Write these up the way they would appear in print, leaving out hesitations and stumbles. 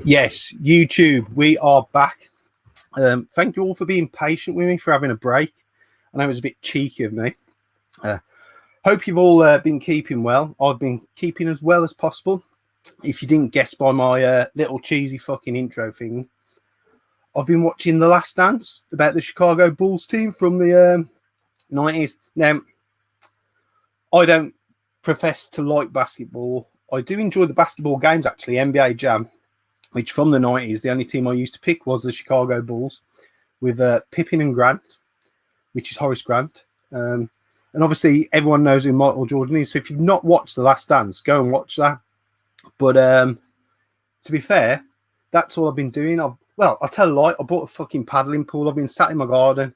Yes, YouTube, we are back. Thank you all for being patient with me, for having a break. I know it was a bit cheeky of me. Hope you've all been keeping well. I've been keeping as well as possible. If you didn't guess by my little cheesy fucking intro thing, I've been watching The Last Dance about the Chicago Bulls team from the 90s. Now, I don't profess to like basketball. I do enjoy the basketball games, actually. NBA Jam, which from the 90s, the only team I used to pick was the Chicago Bulls with Pippen and Grant, which is Horace Grant. And obviously, everyone knows who Michael Jordan is. So if you've not watched The Last Dance, go and watch that. But to be fair, that's all I've been doing. I'll tell a lie. I bought a fucking paddling pool. I've been sat in my garden.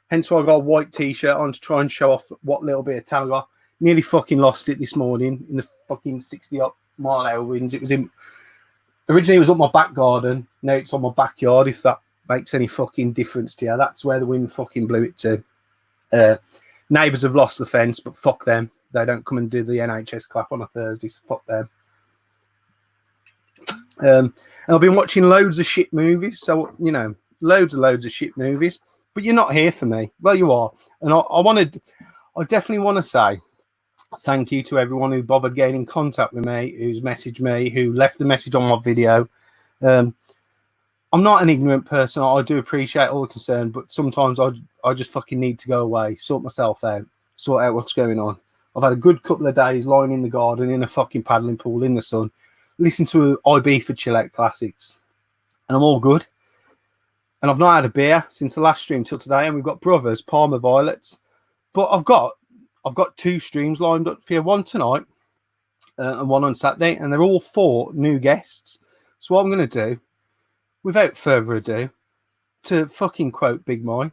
Hence why I got a white T-shirt on to try and show off what little bit of talent I got. Nearly fucking lost it this morning in the fucking 60-mile-an-hour winds. Originally, it was up my back garden. Now it's on my backyard, if that makes any fucking difference to you. That's where the wind fucking blew it to. Neighbours have lost the fence, but fuck them. They don't come and do the NHS clap on a Thursday, so fuck them. And I've been watching loads of shit movies. So, you know, loads of shit movies. But you're not here for me. Well, you are. And I definitely want to say thank you to everyone who bothered getting in contact with me, who's messaged me, who left a message on my video. I'm not an ignorant person. I do appreciate all the concern, but sometimes I just fucking need to go away, sort myself out, sort out what's going on. I've had a good couple of days lying in the garden in a fucking paddling pool in the sun, listen to IB for chill out classics, and I'm all good. And I've not had a beer since the last stream till today, and we've got Brothers, Parma Violets. But I've got 2 streams lined up for you, one tonight and one on Saturday, and they're all 4 new guests. So what I'm going to do, without further ado, to fucking quote Big Mike,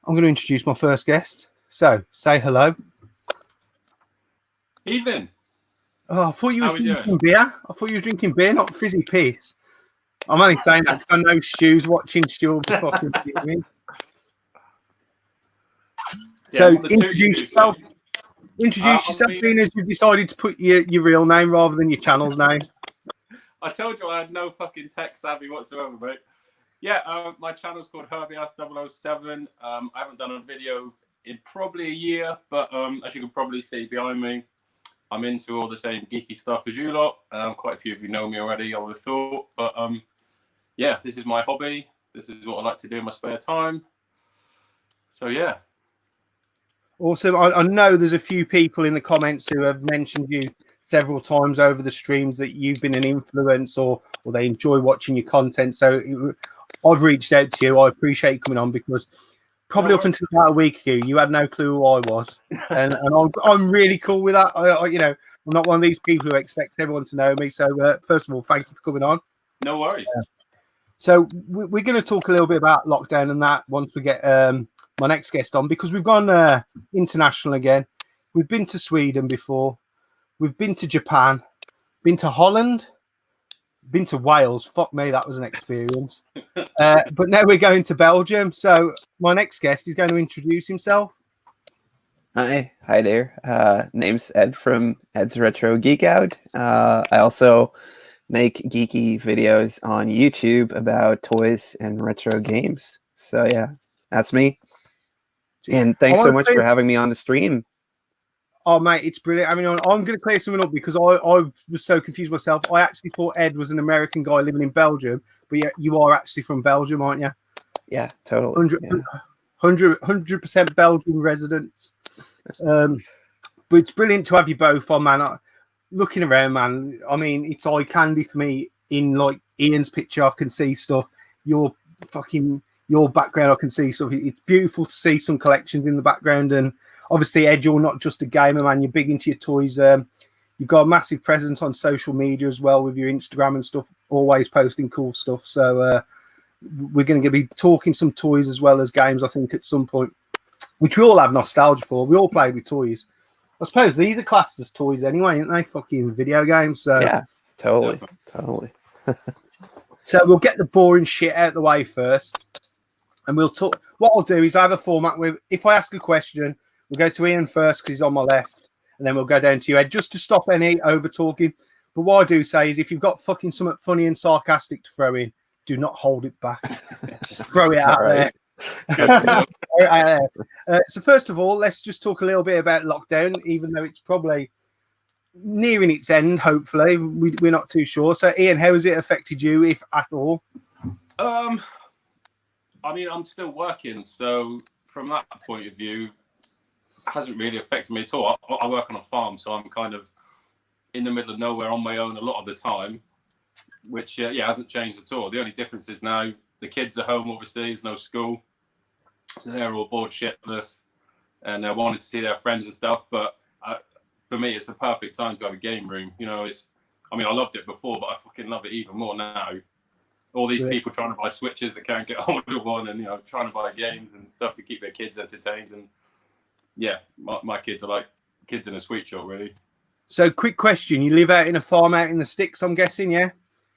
I'm going to introduce my first guest. So, say hello. Evening. Oh, I thought you were drinking beer. I thought you were drinking beer, not fizzy piss. I'm only saying that because I know Stu's watching. Stu will be fucking me. So introduce yourself. Introduce yourself, being as you've decided to put your real name rather than your channel's name. I told you I had no fucking tech savvy whatsoever, mate. Yeah, my channel's called Herbieass 007. I haven't done a video in probably a year, but as you can probably see behind me, I'm into all the same geeky stuff as you lot. Quite a few of you know me already, I would have thought. But yeah, this is my hobby. This is what I like to do in my spare time. So yeah. Awesome. I know there's a few people in the comments who have mentioned you several times over the streams that you've been an influence or they enjoy watching your content. So I've reached out to you. I appreciate you coming on because probably up until about a week ago, you had no clue who I was. And I'm really cool with that. You know, I'm not one of these people who expects everyone to know me. So first of all, thank you for coming on. No worries. So we're going to talk a little bit about lockdown and that once we get my next guest on, because we've gone international again. We've been to Sweden before. We've been to Japan, been to Holland, been to Wales. Fuck me, that was an experience. But now we're going to Belgium. So my next guest is going to introduce himself. Hi there. Name's Ed from Ed's Retro Geek Out. I also make geeky videos on YouTube about toys and retro games. So yeah, that's me. And thanks so much for having me on the stream. Oh, mate, it's brilliant. I mean, I'm going to clear something up because I was so confused myself. I actually thought Ed was an American guy living in Belgium, but yeah, you are actually from Belgium, aren't you? Yeah, totally. 100% Belgian residents. But it's brilliant to have you both on, man. Looking around, man, I mean, it's eye candy for me. In like Ian's picture, I can see stuff. Your background, I can see stuff. It's beautiful to see some collections in the background. And obviously, Ed, you're not just a gamer, man. You're big into your toys. You've got a massive presence on social media as well with your Instagram and stuff, always posting cool stuff. So we're going to be talking some toys as well as games, I think, at some point, which we all have nostalgia for. We all played with toys. I suppose these are classed as toys anyway, aren't they? Fucking video games. So yeah, totally. So we'll get the boring shit out of the way first, and we'll talk. What I'll do is I have a format with, if I ask a question, we'll go to Ian first because he's on my left, and then we'll go down to you, Ed, just to stop any over talking. But what I do say is, if you've got fucking something funny and sarcastic to throw in, do not hold it back. Throw it out there. So first of all, let's just talk a little bit about lockdown, even though it's probably nearing its end. Hopefully, we're not too sure. So, Ian, how has it affected you, if at all? I mean, I'm still working, so from that point of view, it hasn't really affected me at all. I work on a farm, so I'm kind of in the middle of nowhere on my own a lot of the time, which hasn't changed at all. The only difference is now the kids are home, obviously, there's no school, so they're all bored shitless, and they're wanting to see their friends and stuff. But for me, it's the perfect time to have a game room. You know, I loved it before, but I fucking love it even more now. All these people trying to buy Switches that can't get hold of one, and trying to buy games and stuff to keep their kids entertained. And yeah, my kids are like kids in a sweet shop, really. So, quick question: you live out in a farm out in the sticks, I'm guessing, yeah?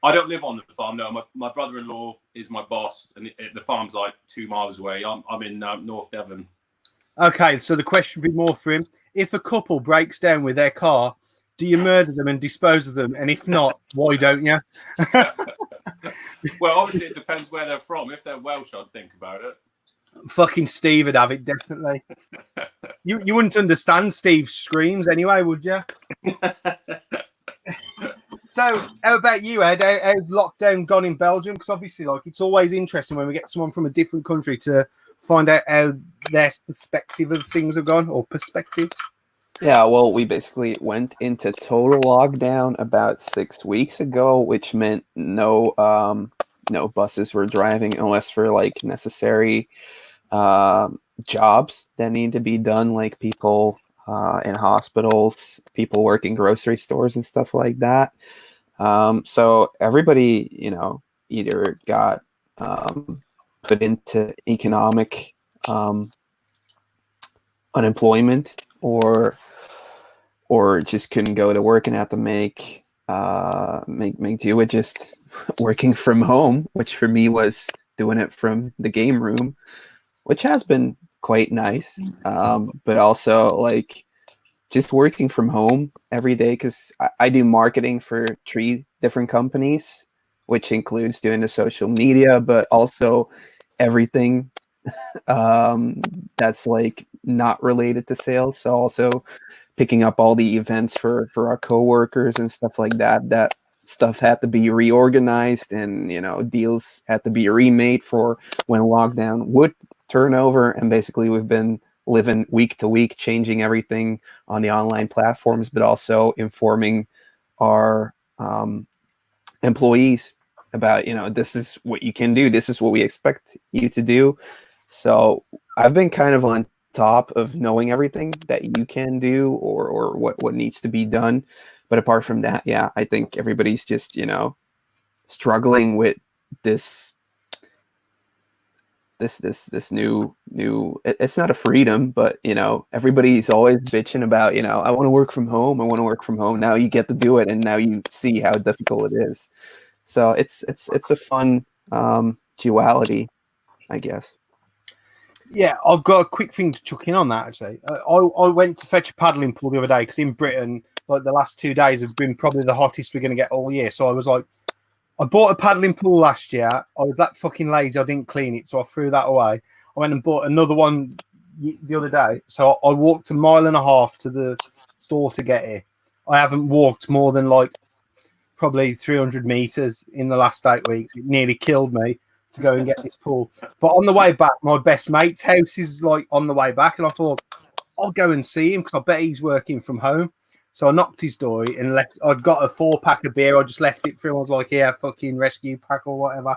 I don't live on the farm. No, my brother-in-law is my boss, and the farm's like 2 miles away. I'm in North Devon. Okay, so the question would be more for him: if a couple breaks down with their car, do you murder them and dispose of them? And if not, why don't you? Well, obviously, it depends where they're from. If they're Welsh, I'd think about it. Fucking Steve would have it, definitely. You wouldn't understand Steve's screams anyway, would you? So, how about you, Ed? How's lockdown gone in Belgium? Because obviously, like, it's always interesting when we get someone from a different country to find out how their perspective of things have gone, or perspectives. Yeah, well, we basically went into total lockdown about 6 weeks ago, which meant no buses were driving unless for like necessary jobs that need to be done, like people in hospitals, people working grocery stores and stuff like that. So everybody, either got put into economic unemployment or just couldn't go to work and have to make do with just working from home, which for me was doing it from the game room, which has been quite nice. But also like just working from home every day, because I do marketing for 3 different companies, which includes doing the social media, but also everything that's like not related to sales. So also picking up all the events for our coworkers and stuff like that. That stuff had to be reorganized, and deals had to be remade for when lockdown would turn over. And basically we've been living week to week, changing everything on the online platforms, but also informing our employees about, this is what you can do. This is what we expect you to do. So I've been kind of on top of knowing everything that you can do or what needs to be done. But apart from that, yeah, I think everybody's just, struggling with this new, it's not a freedom, but everybody's always bitching about, I want to work from home. I want to work from home. Now you get to do it, and now you see how difficult it is. So it's a fun duality, I guess. Yeah, I've got a quick thing to chuck in on that, actually. I went to fetch a paddling pool the other day, because in Britain, like, the last 2 days have been probably the hottest we're going to get all year. So I was like, I bought a paddling pool last year. I was that fucking lazy, I didn't clean it, so I threw that away. I went and bought another one the other day. So I walked 1.5 miles to the store to get it. I haven't walked more than like probably 300 meters in the last 8 weeks. It nearly killed me to go and get this pool. But on the way back, my best mate's house is like on the way back, and I thought I'll go and see him, because I bet he's working from home. So I knocked his door and left. I'd got a 4-pack of beer. I just left it for him. I was like, yeah, fucking rescue pack or whatever.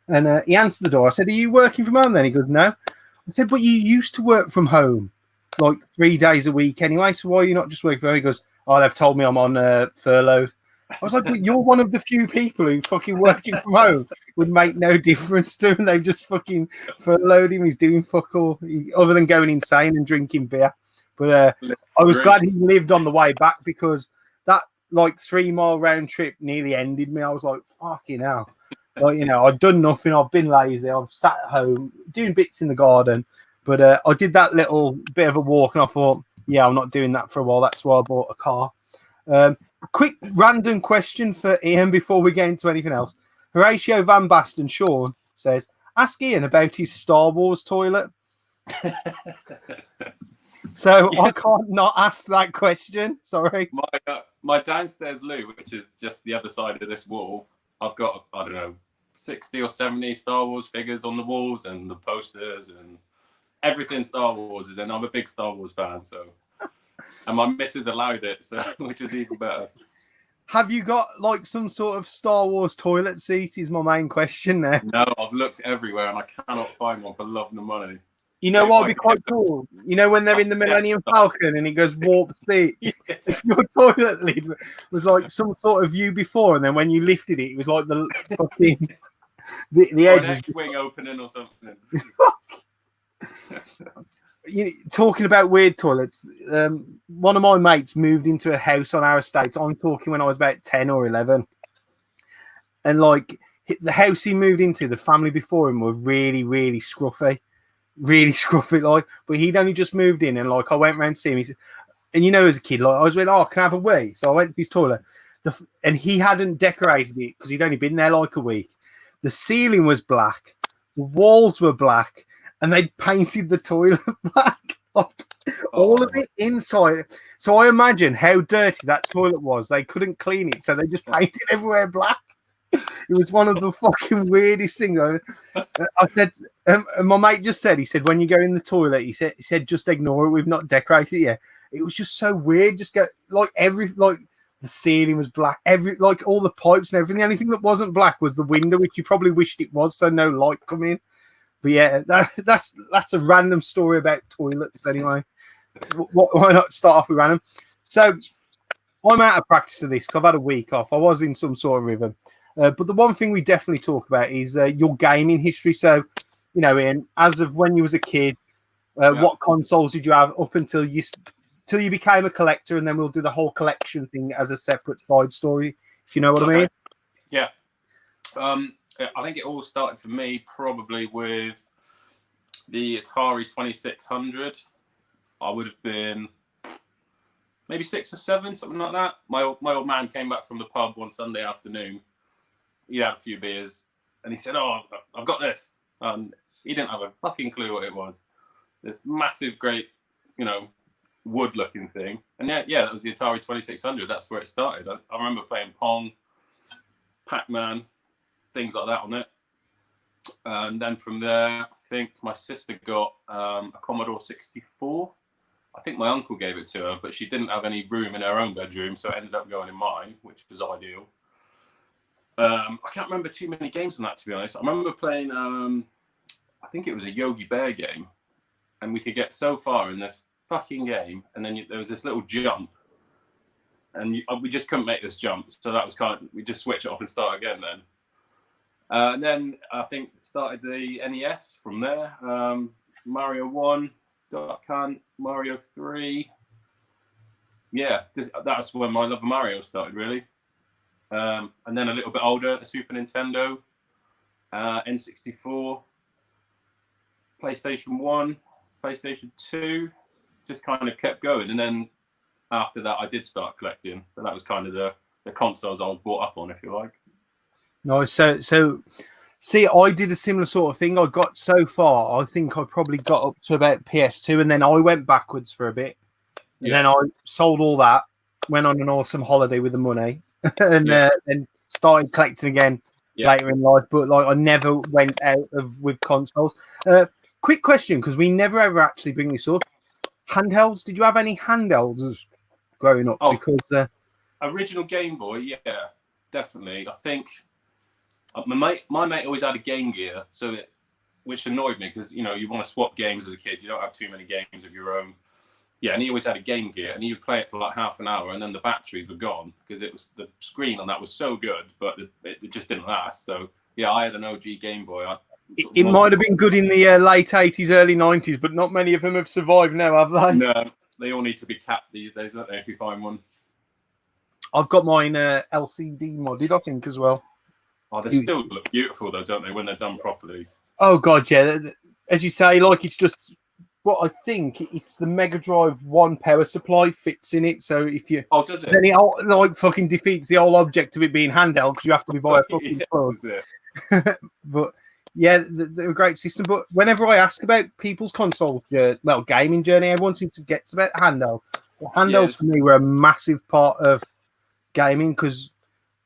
And he answered the door. I said, are you working from home then? He goes, no. I said, but you used to work from home like 3 days a week anyway. So why are you not just working from home? He goes, oh, they've told me I'm on furloughed. I was like, but you're one of the few people who fucking working from home would make no difference to him. They've just fucking furloughed him. He's doing fuck all other than going insane and drinking beer. But I was glad he lived on the way back, because that like 3-mile round trip nearly ended me. I was like, fucking hell. Like, I'd done nothing. I've been lazy. I've sat at home doing bits in the garden. But I did that little bit of a walk, and I thought, yeah, I'm not doing that for a while. That's why I bought a car. Quick random question for Ian before we get into anything else. Horatio Van Basten Sean says, ask Ian about his Star Wars toilet. So I can't not ask that question. Sorry. My downstairs loo, which is just the other side of this wall, I've got, I don't know, 60 or 70 Star Wars figures on the walls and the posters and everything Star Wars is in. I'm a big Star Wars fan, so. And my missus allowed it, so which is even better. Have you got like some sort of Star Wars toilet seat? Is my main question there. No, I've looked everywhere and I cannot find one for love nor money. You know what would be quite cool? You know when they're in the Millennium Falcon and it goes warp speed? Yeah. If your toilet lid was like some sort of view before, and then when you lifted it, it was like the fucking the edge. Or an X-wing opening or something. Talking about weird toilets, one of my mates moved into a house on our estate. I'm talking when I was about 10 or 11. And like the house he moved into, the family before him were really, really scruffy. Really scruffy, like, but he'd only just moved in, and like I went round to see him. He said, and you know, as a kid, like I was like, oh, can I have a wee? So I went to his toilet, and he hadn't decorated it because he'd only been there like a week. The ceiling was black, the walls were black, and they'd painted the toilet black, all of it inside. So I imagine how dirty that toilet was. They couldn't clean it, so they just painted everywhere black. It was one of the fucking weirdest things. I said, my mate just said, he said, when you go in the toilet, he said, just ignore it. We've not decorated it yet. It was just so weird. Just go like the ceiling was black. Like all the pipes and everything. The only thing that wasn't black was the window, which you probably wished it was, so no light come in. But yeah, that's a random story about toilets anyway. Why not start off with random? So I'm out of practice for this because I've had a week off. I was in some sort of rhythm. But the one thing we definitely talk about is your gaming history. So, you know, Ian, as of when you was a kid, what consoles did you have up until you became a collector? And then we'll do the whole collection thing as a separate side story, if you know what I mean. Yeah. I think it all started for me probably with the Atari 2600. I would have been maybe 6 or 7, something like that. My old man came back from the pub one Sunday afternoon. He had a few beers, and he said, "Oh, I've got this." He didn't have a fucking clue what it was. This massive, great, wood-looking thing. And yeah, that was the Atari 2600. That's where it started. I remember playing Pong, Pac-Man, things like that on it. And then from there, I think my sister got a Commodore 64. I think my uncle gave it to her, but she didn't have any room in her own bedroom, so it ended up going in mine, which was ideal. I can't remember too many games on that, to be honest. I remember playing, I think it was a Yogi Bear game, and we could get so far in this fucking game, and then there was this little jump, and we just couldn't make this jump, so that was we just switch it off and start again then. And then I think started the NES from there. Mario 1, Duck Hunt, Mario 3. Yeah, that's when my love of Mario started, really. And then a little bit older, the Super Nintendo, N64, PlayStation 1, PlayStation 2, just kind of kept going. And then after that, I did start collecting. So that was kind of the consoles I was brought up on, if you like. Nice. So see, I did a similar sort of thing. I got so far, I think I probably got up to about PS2, and then I went backwards for a bit. And then I sold all that, went on an awesome holiday with the money, and then started collecting again later in life. But like, I never went out with consoles. Quick question, because we never ever actually bring this up. Handhelds? Did you have any handhelds growing up? Because original Game Boy, yeah, definitely. I think my mate always had a Game Gear, which annoyed me because you want to swap games as a kid. You don't have too many games of your own. Yeah, and he always had a Game Gear, and he would play it for like half an hour, and then the batteries were gone because the screen on that was so good, but it just didn't last. So yeah, I had an OG Game Boy. It might have been good in the late 80s, early 90s, but not many of them have survived now, have they? No, they all need to be capped these days, don't they, if you find one? I've got mine LCD modded, I think, as well. Oh, they still look beautiful, though, don't they, when they're done properly? Oh, God, yeah. As you say, like, it's just but I think it's the Mega Drive 1 power supply fits in it. So if you does it? then it like fucking defeats the whole object of it being handheld because you have to be by a fucking plug. But yeah, they're a great system. But whenever I ask about people's console, gaming journey, everyone seems to get about handheld. Well, handhelds for me were a massive part of gaming because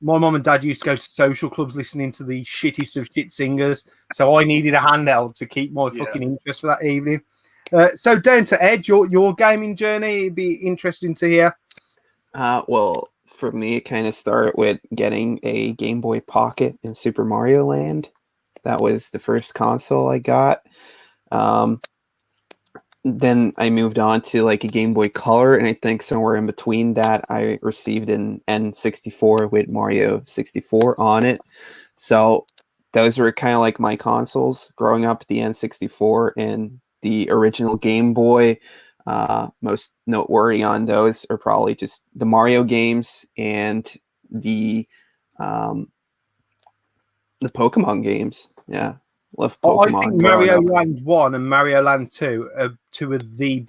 my mom and dad used to go to social clubs listening to the shittest of shit singers. So I needed a handheld to keep my fucking interest for that evening. So down to Ed, your gaming journey, it'd be interesting to hear. Well, for me, it kind of started with getting a Game Boy Pocket in Super Mario Land. That was the first console I got. Then I moved on to like a Game Boy Color, and I think somewhere in between that, I received an N64 with Mario 64 on it. So those were kind of like my consoles growing up, the N64 and the original Game Boy. Most noteworthy on those are probably just the Mario games and the Pokemon games. Yeah. Love Pokemon. I think Mario Land 1 and Mario Land 2 are two of the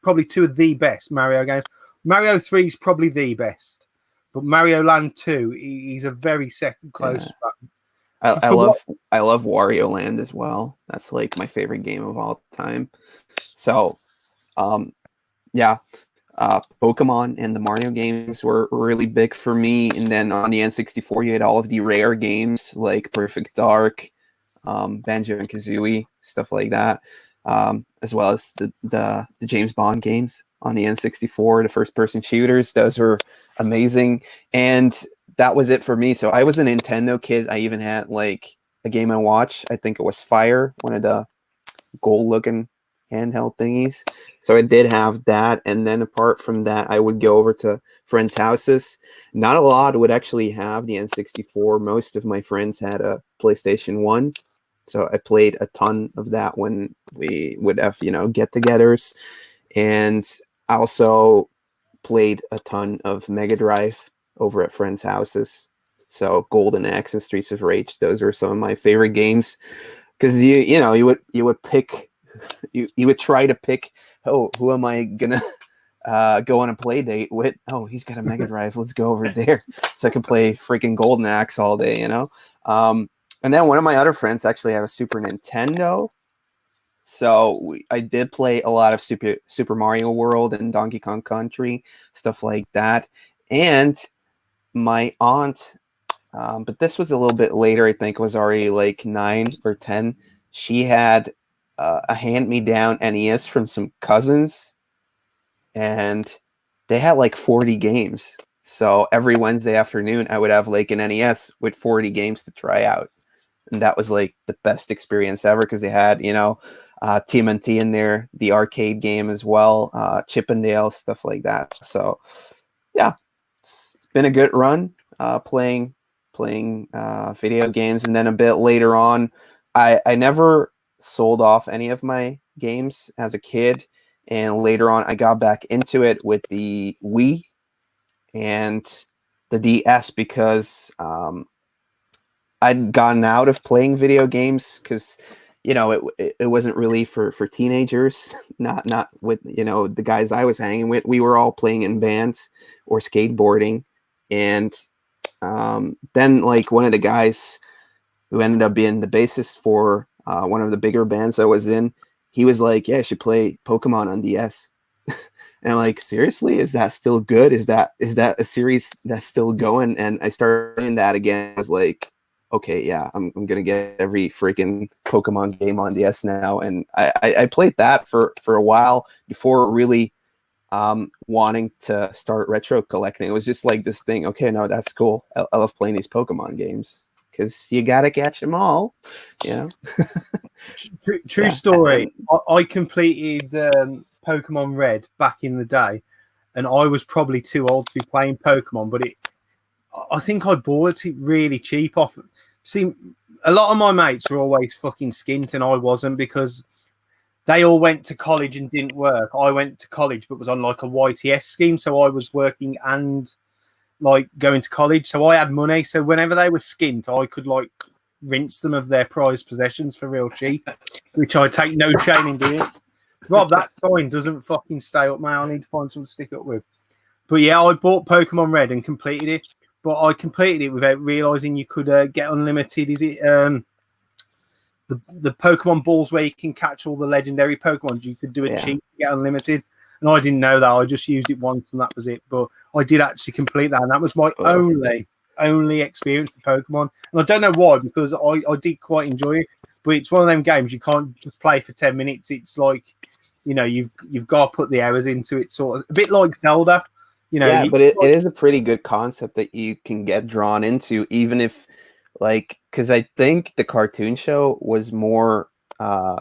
probably two of the best Mario games. Mario 3 is probably the best, but Mario Land 2 is a very second close. Yeah. I love Wario Land as well. That's like my favorite game of all time. So, Pokemon and the Mario games were really big for me. And then on the N64, you had all of the rare games like Perfect Dark, Banjo and Kazooie, stuff like that, as well as the James Bond games on the N64, the first-person shooters. Those were amazing, and that was it for me. So I was a Nintendo kid. I even had like a Game & Watch. I think it was Fire, one of the gold-looking handheld thingies. So I did have that, and then apart from that, I would go over to friends' houses. Not a lot would actually have the N64. Most of my friends had a PlayStation 1. So I played a ton of that when we would have, get-togethers. And I also played a ton of Mega Drive over at friends' houses. So Golden Axe and Streets of Rage, those were some of my favorite games. Because you would pick, you would try to pick, who am I gonna go on a play date with? Oh, he's got a Mega Drive. Let's go over there so I can play freaking Golden Axe all day, And then one of my other friends actually had a Super Nintendo. So I did play a lot of Super Mario World and Donkey Kong Country, stuff like that. And my aunt, but this was a little bit later, I think it was already like 9 or 10. She had a hand-me-down NES from some cousins. And they had like 40 games. So every Wednesday afternoon, I would have like an NES with 40 games to try out. And that was like the best experience ever because they had, TMNT in there, the arcade game as well, Chippendale, stuff like that. So, yeah, it's been a good run playing video games. And then a bit later on, I never sold off any of my games as a kid. And later on, I got back into it with the Wii and the DS because I'd gotten out of playing video games because, it wasn't really for teenagers, not with, the guys I was hanging with. We were all playing in bands or skateboarding. And then like one of the guys who ended up being the bassist for one of the bigger bands I was in, he was like, yeah, I should play Pokemon on DS. And I'm like, seriously, is that still good? Is that a series that's still going? And I started playing that again. I was like, okay, yeah, I'm gonna get every freaking Pokemon game on DS now. And I played that for a while before really wanting to start retro collecting. It was just like this thing. Okay, no, that's cool. I love playing these Pokemon games because you gotta catch them all. True story. I completed Pokemon Red back in the day, and I was probably too old to be playing Pokemon, but I think I bought it really cheap off. See, a lot of my mates were always fucking skint, and I wasn't because they all went to college and didn't work. I went to college but was on like a YTS scheme, so I was working and like going to college, so I had money. So whenever they were skint, I could like rinse them of their prized possessions for real cheap, which I take no shame in doing. Rob, that sign doesn't fucking stay up, man. I need to find something to stick up with. But yeah, I bought Pokemon Red and completed it. But I completed it without realizing you could get unlimited. Is it the Pokemon balls where you can catch all the legendary Pokemon? You could do a cheat to get unlimited. And I didn't know that. I just used it once and that was it. But I did actually complete that, and that was my only experience with Pokemon. And I don't know why, because I did quite enjoy it. But it's one of them games you can't just play for 10 minutes. It's like, you know, you've got to put the hours into it, sort of a bit like Zelda. You know, yeah, but it is a pretty good concept that you can get drawn into, even if, like, because I think the cartoon show was more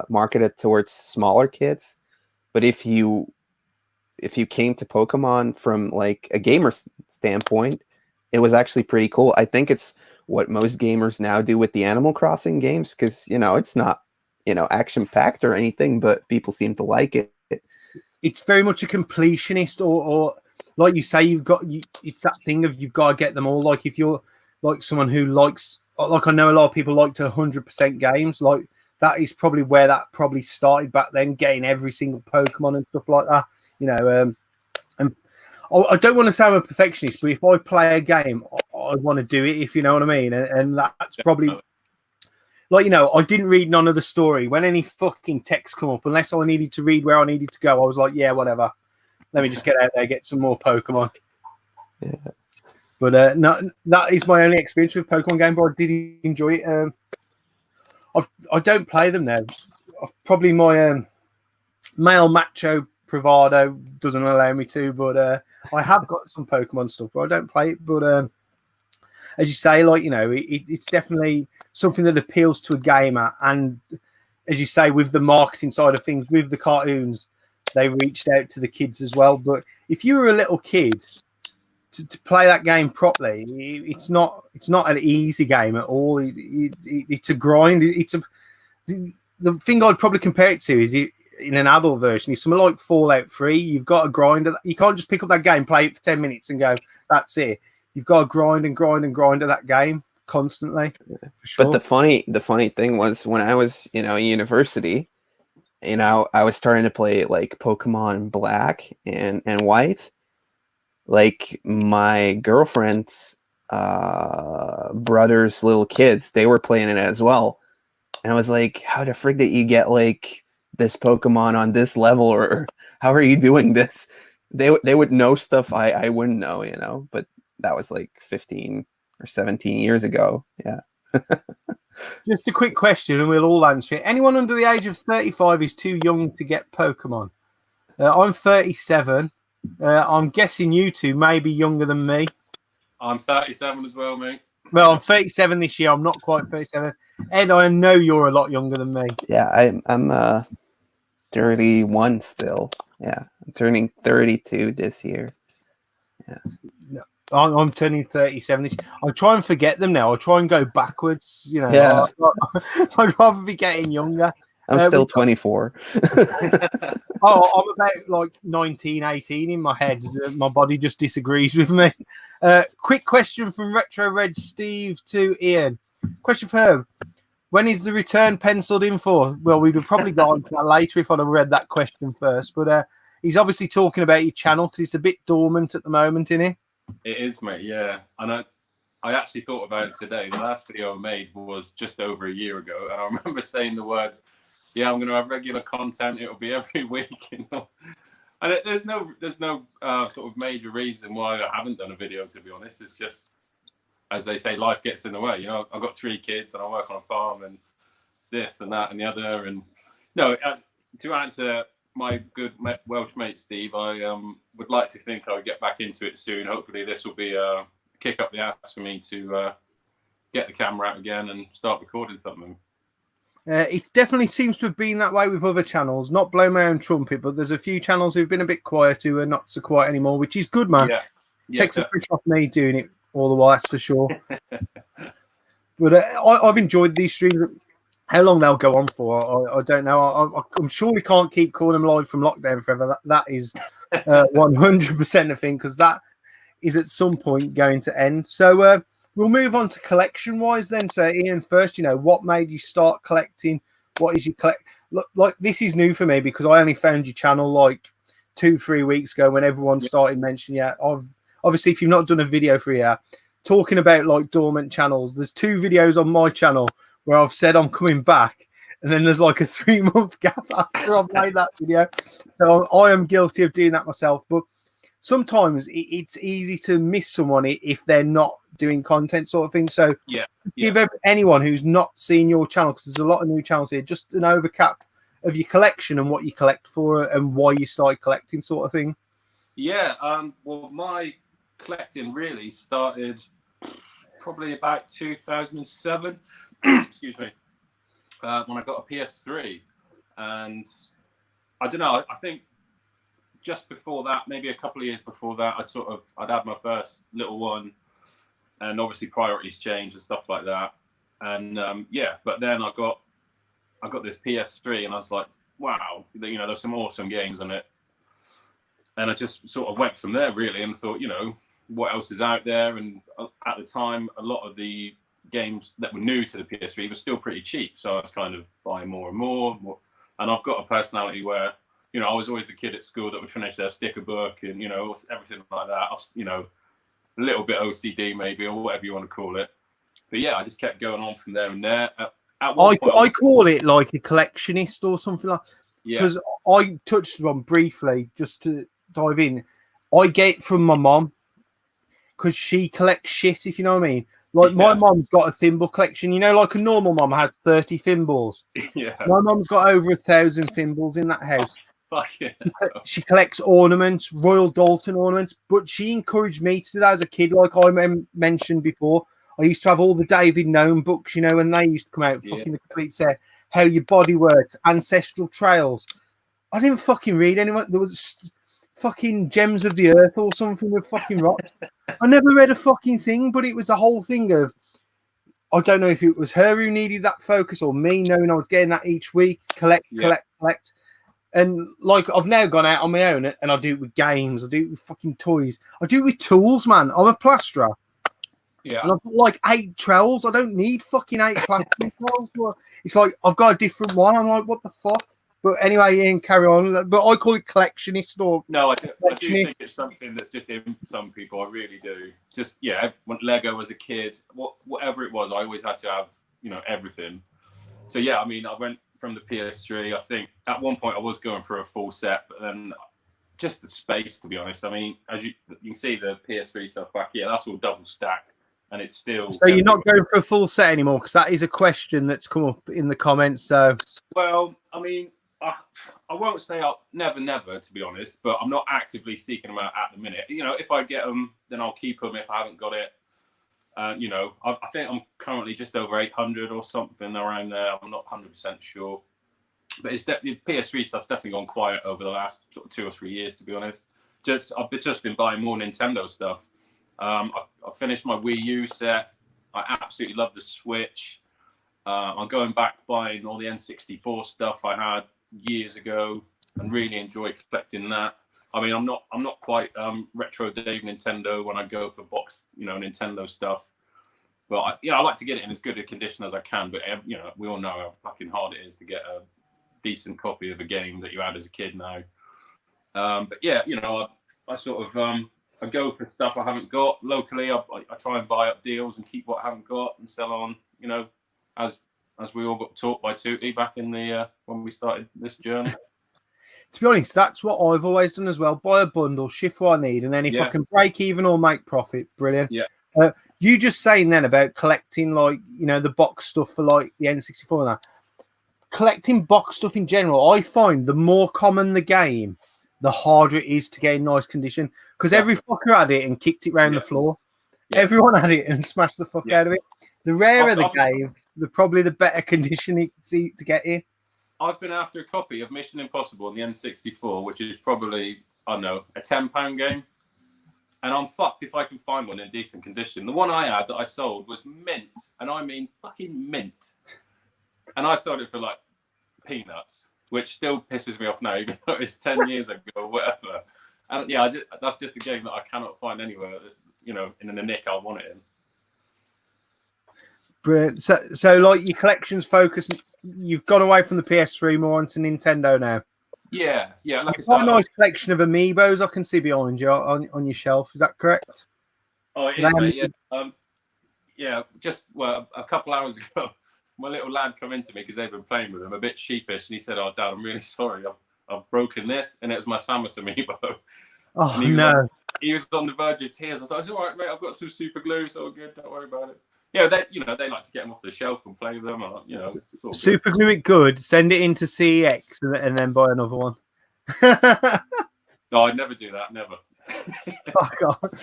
marketed towards smaller kids. But if you came to Pokemon from like a gamer standpoint, it was actually pretty cool. I think it's what most gamers now do with the Animal Crossing games, because, you know, it's not, you know, action packed or anything, but people seem to like it. It's very much a completionist, or like you say, it's that thing of you've got to get them all. Like if you're like someone who likes, like I know a lot of people like to 100% games, like that is probably where that probably started back then, getting every single Pokemon and stuff like that. You know, and I don't want to say I'm a perfectionist, but if I play a game, I want to do it, if you know what I mean. And that's probably, like, you know, I didn't read none of the story. When any fucking text come up, unless I needed to read where I needed to go, I was like, yeah, whatever. Let me just get out there, get some more Pokemon. Yeah. But no, that is my only experience with Pokemon game, but I did enjoy it. I don't play them now. Probably my male macho bravado doesn't allow me to, but I have got some Pokemon stuff, but I don't play it. But as you say, like, you know, it's definitely something that appeals to a gamer. And as you say, with the marketing side of things, with the cartoons, they reached out to the kids as well. But if you were a little kid, to play that game properly, it's not an easy game at all. It's a grind. The thing I'd probably compare it to is in an adult version is something like Fallout 3. You've got to grind. You can't just pick up that game, play it for 10 minutes and go, that's it. You've got to grind and grind and grind at that game constantly. For sure. But the funny thing was, when I was, you know, in university, you know, I was starting to play like Pokemon Black and White. Like my girlfriend's brother's little kids, they were playing it as well. And I was like, how the frig did you get like this Pokemon on this level, or how are you doing this? They would know stuff I wouldn't know, you know, but that was like 15 or 17 years ago. Yeah. Just a quick question and we'll all answer it. Anyone under the age of 35 is too young to get Pokemon? I'm 37. I'm guessing you two may be younger than me. I'm 37 as well, mate. Well, I'm 37 this year. I'm not quite 37. Ed, I know you're a lot younger than me. Yeah, I'm 31 still. Yeah, I'm turning 32 this year. Yeah. No, I'm turning 37 this year. I try and forget them now. I try and go backwards. You know, yeah. I'd rather be getting younger. I'm still 24. I'm about like 19, 18 in my head. My body just disagrees with me. Quick question from Retro Red Steve to Ian. Question for him. When is the return penciled in for? Well, we'd have probably got on to that later if I'd have read that question first. But he's obviously talking about your channel because it's a bit dormant at the moment, isn't it? It is, mate, yeah. And I actually thought about it today. The last video I made was just over a year ago. And I remember saying the words, yeah, I'm going to have regular content. It'll be every week, you know. And there's no sort of major reason why I haven't done a video, to be honest. It's just, as they say, life gets in the way. You know, I've got 3 kids and I work on a farm and this and that and the other. And no, to answer my good Welsh mate Steve, I would like to think I'll get back into it soon. Hopefully, this will be a kick up the ass for me to get the camera out again and start recording something. It definitely seems to have been that way with other channels. Not blow my own trumpet, but there's a few channels who've been a bit quiet who are not so quiet anymore, which is good, man. Yeah. Takes the pressure off me doing it all the while, that's for sure. But I've enjoyed these streams. How long they'll go on for, I don't know. I'm sure we can't keep calling them live from lockdown forever. That is 100% a thing, because that is at some point going to end. So we'll move on to collection-wise then. So Ian, first, you know, what made you start collecting? What is your collect? like this is new for me because I only found your channel like 2-3 weeks ago when everyone started mentioning. Yeah, I've obviously if you've not done a video for a year talking about like dormant channels, there's 2 videos on my channel where I've said I'm coming back, and then there's like a 3-month gap after I've made that video. So I am guilty of doing that myself, but sometimes it's easy to miss someone if they're not doing content sort of thing. So give anyone who's not seen your channel, because there's a lot of new channels here, just an overcap of your collection and what you collect for and why you started collecting sort of thing. Yeah, well, my collecting really started probably about 2007. Excuse me. When I got a PS3, and I don't know. I think just before that, maybe a couple of years before that, I'd had my first little one, and obviously priorities changed and stuff like that. And but then I got this PS3, and I was like, wow, there's some awesome games on it. And I just sort of went from there really, and thought, what else is out there? And at the time, a lot of the games that were new to the PS3 were still pretty cheap, so I was kind of buying more and more. And I've got a personality where, I was always the kid at school that would finish their sticker book and, everything like that. A little bit OCD maybe, or whatever you want to call it. But yeah, I just kept going on from there and there. At one point, I call it like a collectionist or something like that. Because I touched on briefly, just to dive in, I get it from my mom because she collects shit, if you know what I mean. Like my mom's got a thimble collection, like a normal mom has 30 thimbles. Yeah. My mom's got over 1,000 thimbles in that house. Oh, yeah. She collects ornaments, Royal Dalton ornaments, but she encouraged me to do that as a kid. Like I mentioned before, I used to have all the David Gnome books, when they used to come out, fucking the complete set, how your body works, ancestral trails. I didn't fucking read anyone. There was fucking Gems of the Earth or something with fucking rocks. I never read a fucking thing, but it was the whole thing of, I don't know if it was her who needed that focus or me knowing I was getting that each week, collect. And like I've now gone out on my own and I do it with games, I do it with fucking toys, I do it with tools, man. I'm a plasterer. Yeah. And I've got like 8 trowels. I don't need fucking 8 plastering trowels. It's like I've got a different one. I'm like, what the fuck? But anyway, Ian, carry on. But I call it collectionist or no, I do think it's something that's just in some people. I really do. Just when Lego as a kid, whatever it was, I always had to have everything. So yeah, I mean, I went from the PS3. I think at one point I was going for a full set, but then just the space, to be honest. I mean, as you can see the PS3 stuff back here, that's all double stacked. And it's still. So you're not going for a full set anymore, because that is a question that's come up in the comments. So. Well, I mean, I won't say I'll never, to be honest, but I'm not actively seeking them out at the minute. If I get them, then I'll keep them. If I haven't got it, I think I'm currently just over 800 or something around there. I'm not 100% sure, but it's the PS3 stuff's definitely gone quiet over the last sort of 2 or 3 years, to be honest. I've just been buying more Nintendo stuff. I finished my Wii U set. I absolutely love the Switch. I'm going back buying all the N64 stuff I had years ago and really enjoy collecting that. I mean, I'm not quite retro Dave Nintendo when I go for box, Nintendo stuff. But I like to get it in as good a condition as I can. But we all know how fucking hard it is to get a decent copy of a game that you had as a kid now. But yeah, I sort of I go for stuff I haven't got locally. I try and buy up deals and keep what I haven't got and sell on. As we all got taught by Tootie back in the when we started this journey. To be honest, that's what I've always done as well. Buy a bundle, shift what I need, and then if I can break even or make profit, brilliant. Yeah. You just saying then about collecting the box stuff for like the N64 and that. Collecting box stuff in general, I find the more common the game, the harder it is to get in nice condition. Because every fucker had it and kicked it around the floor. Yeah. Everyone had it and smashed the fuck out of it. The rarer the game, probably the better condition it's to get in. I've been after a copy of Mission Impossible on the N64, which is probably, I don't know, a £10 game. And I'm fucked if I can find one in decent condition. The one I had that I sold was mint. And I mean fucking mint. And I sold it for like peanuts, which still pisses me off now, even though it's 10 years ago or whatever. And yeah, that's just a game that I cannot find anywhere, in the nick I want it in. Brilliant. So like your collection's focused you've gone away from the PS3 more onto Nintendo now. Yeah. Like I You've got said, a nice collection of amiibos I can see behind you on your shelf. Is that correct? oh, it is, mate. Yeah. Yeah. Just a couple hours ago, my little lad come into me because they've been playing with him, a bit sheepish, and he said, "Oh, Dad, I'm really sorry. I've broken this," and it was my Samus amiibo. Oh And no! He was on the verge of tears. I was like, "It's all right, mate. I've got some super glue. It's all good. Don't worry about it." Yeah, they like to get them off the shelf and play with them. Or, it's all good. Super glue it good. Send it into CEX and then buy another one. No, I'd never do that. Never. Oh God!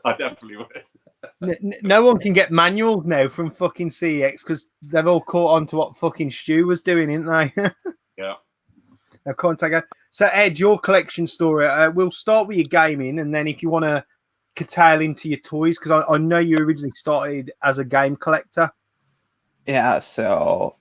I definitely would. No one can get manuals now from fucking CEX because they've all caught on to what fucking Stu was doing, ain't they? Yeah. I can't take it. So Ed, your collection story. We'll start with your gaming, and then if you want to curtail into your toys, because I know you originally started as a game collector. Yeah, so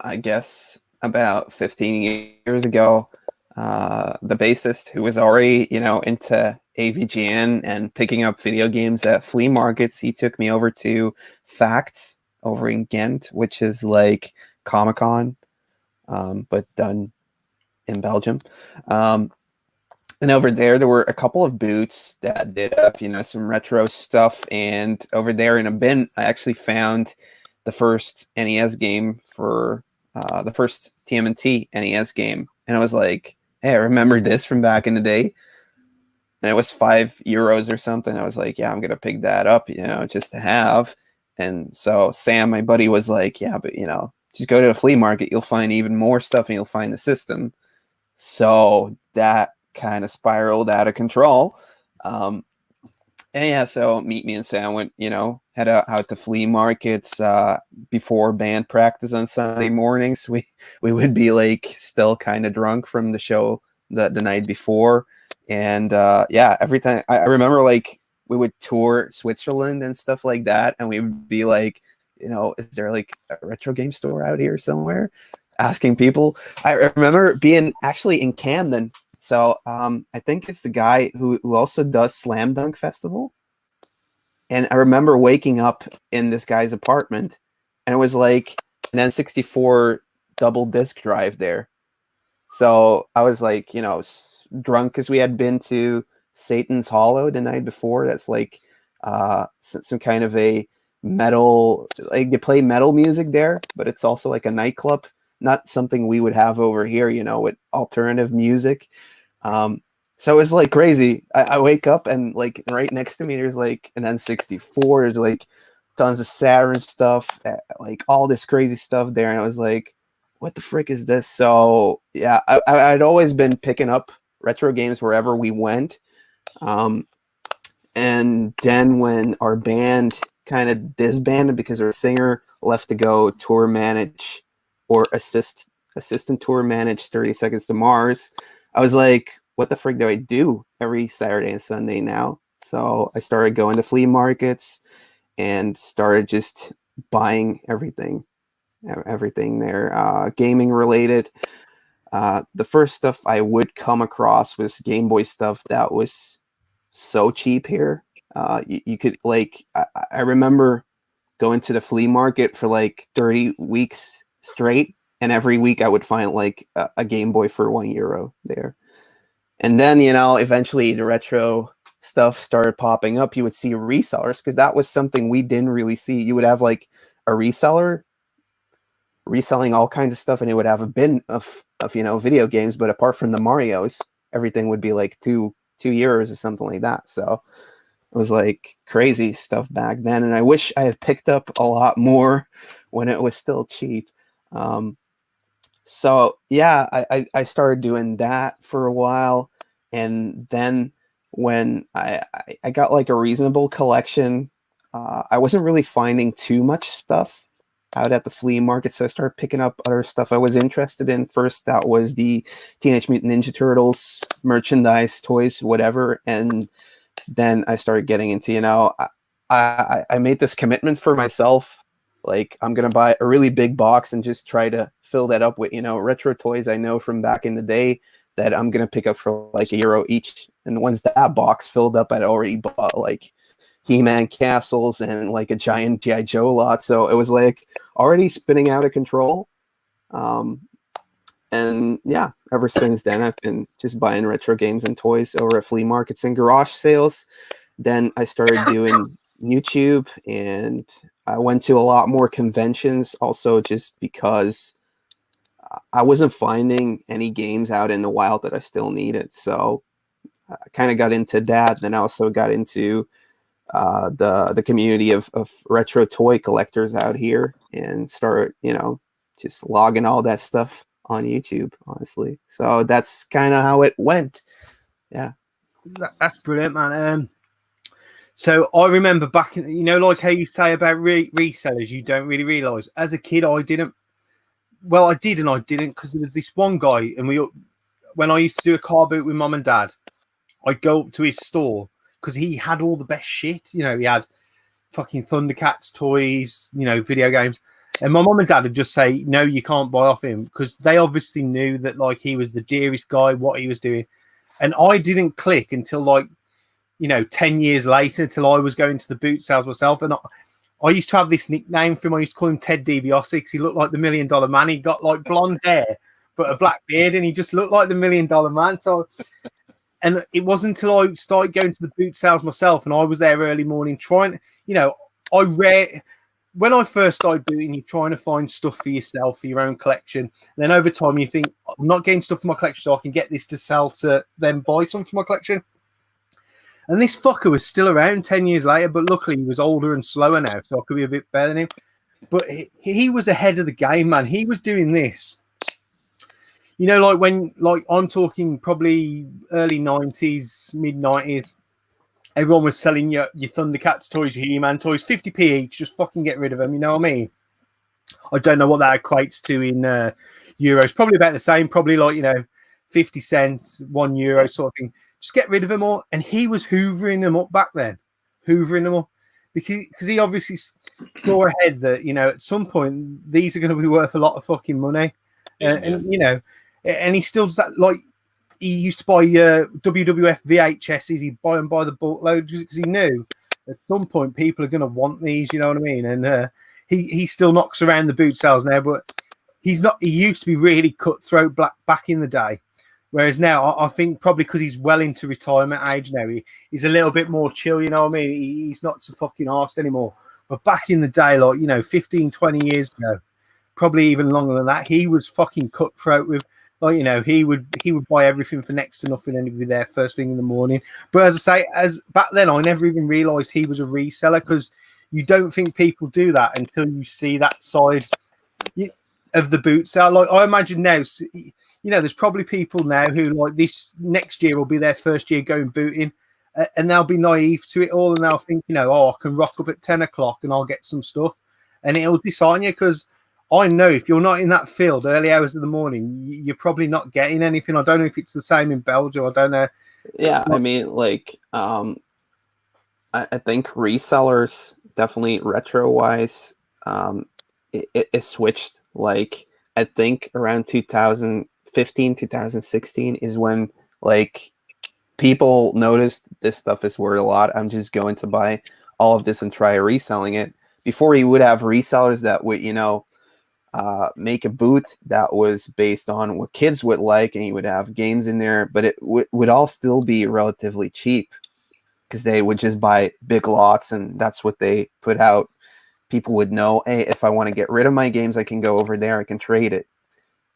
I guess about 15 years ago, the bassist who was already, into AVGN and picking up video games at flea markets, he took me over to Facts over in Ghent, which is like Comic-Con, but done in Belgium. And over there were a couple of booths that did up, some retro stuff. And over there in a bin, I actually found the first NES game for the first TMNT NES game. And I was like, hey, I remember this from back in the day. And it was €5 or something. I was like, yeah, I'm going to pick that up, just to have. And so Sam, my buddy, was like, yeah, but, just go to the flea market. You'll find even more stuff and you'll find the system. So that kind of spiraled out of control. And yeah, so me and Sam went, head out to flea markets before band practice on Sunday mornings. We would be like still kind of drunk from the show the night before. And yeah, every time I remember, like, we would tour Switzerland and stuff like that. And we would be like, is there like a retro game store out here somewhere? Asking people. I remember being actually in Camden. So I think it's the guy who also does Slam Dunk Festival. And I remember waking up in this guy's apartment, and it was like an N64 double disc drive there. So I was like, drunk because we had been to Satan's Hollow the night before. That's like some kind of a metal, like they play metal music there, but it's also like a nightclub. Not something we would have over here, with alternative music. So it was like crazy. I wake up and like right next to me, there's like an N64. There's like tons of Saturn stuff, like all this crazy stuff there. And I was like, what the frick is this? So yeah, I'd always been picking up retro games wherever we went. And then when our band kind of disbanded because our singer left to go tour manage or assistant tour manage 30 Seconds to Mars, I was like, what the frick do I do every Saturday and Sunday now? So I started going to flea markets and started just buying everything there, gaming related. The first stuff I would come across was Game Boy stuff that was so cheap here. You could, like, I remember going to the flea market for like 30 weeks straight, and every week I would find like a Game Boy for €1 there. And then, eventually the retro stuff started popping up. You would see resellers, because that was something we didn't really see. You would have like a reseller reselling all kinds of stuff, and it would have a bin of video games. But apart from the Marios, everything would be like €2 or something like that. So it was like crazy stuff back then. And I wish I had picked up a lot more when it was still cheap. So yeah, I started doing that for a while. And then when I got like a reasonable collection, I wasn't really finding too much stuff out at the flea market. So I started picking up other stuff I was interested in. First, that was the Teenage Mutant Ninja Turtles merchandise, toys, whatever. And then I started getting into, I made this commitment for myself. Like, I'm going to buy a really big box and just try to fill that up with, retro toys I know from back in the day that I'm going to pick up for like €1 each. And once that box filled up, I'd already bought like He-Man castles and like a giant G.I. Joe lot. So it was like already spinning out of control. And yeah, ever since then, I've been just buying retro games and toys over at flea markets and garage sales. Then I started doing YouTube, and I went to a lot more conventions also just because I wasn't finding any games out in the wild that I still needed. So I kind of got into that. Then I also got into the community of retro toy collectors out here and start, just logging all that stuff on YouTube, honestly. So that's kind of how it went. Yeah. That's brilliant, man. So I remember back in, like how you say about resellers, you don't really realize. As a kid, I didn't. Well, I did and I didn't, because there was this one guy, and when I used to do a car boot with mum and dad, I'd go up to his store because he had all the best shit. He had fucking Thundercats toys, video games. And my mum and dad would just say, no, you can't buy off him, because they obviously knew that like he was the dearest guy, what he was doing. And I didn't click until 10 years later, till I was going to the boot sales myself. And I used to have this nickname for him. I used to call him Ted DiBiase because he looked like the $1 Million Man. He got like blonde hair, but a black beard, and he just looked like the $1 Million Man. So, and it wasn't until I started going to the boot sales myself, and I was there early morning trying, when I first started booting, you're trying to find stuff for yourself, for your own collection. And then over time, you think, I'm not getting stuff for my collection, so I can get this to sell to then buy some for my collection. And this fucker was still around 10 years later, but luckily he was older and slower now, so I could be a bit better than him. But he was ahead of the game, man. He was doing this. I'm talking probably early 90s, mid 90s, everyone was selling your Thundercats toys, your He-Man toys, 50p each. Just fucking get rid of them. You know what I mean? I don't know what that equates to in euros. Probably about the same. Probably 50 cents, €1 sort of thing. Just get rid of them all. And he was hoovering them up back then. Hoovering them all. Because he obviously saw ahead that, at some point, these are going to be worth a lot of fucking money. And he still does that, he used to buy WWF VHSs. He'd buy them by the boatload because he knew at some point people are going to want these, you know what I mean? And he still knocks around the boot sales now, but he's not. He used to be really cutthroat back in the day, whereas now I think probably because he's well into retirement age now, he's a little bit more chill, you know what I mean? He's not so fucking arsed anymore. But back in the day, 15, 20 years ago, probably even longer than that, he was fucking cutthroat with. He would buy everything for next to nothing, and he'd be there first thing in the morning. But as I say, back then, I never even realised he was a reseller, because you don't think people do that until you see that side of the boot sale. I imagine now, there's probably people now who this next year will be their first year going booting, and they'll be naive to it all, and they'll think, I can rock up at 10 o'clock and I'll get some stuff, and it'll dishearten you, because I know if you're not in that field early hours of the morning, you're probably not getting anything. I don't know if it's the same in Belgium. I don't know. Yeah, I mean, I think resellers definitely retro-wise, it switched. I think around 2015, 2016 is when people noticed this stuff is worth a lot. I'm just going to buy all of this and try reselling it. Before you would have resellers that would, make a booth that was based on what kids would like, and you would have games in there, but it would all still be relatively cheap because they would just buy big lots, and that's what they put out. People would know, hey, if I want to get rid of my games, I can go over there, I can trade it.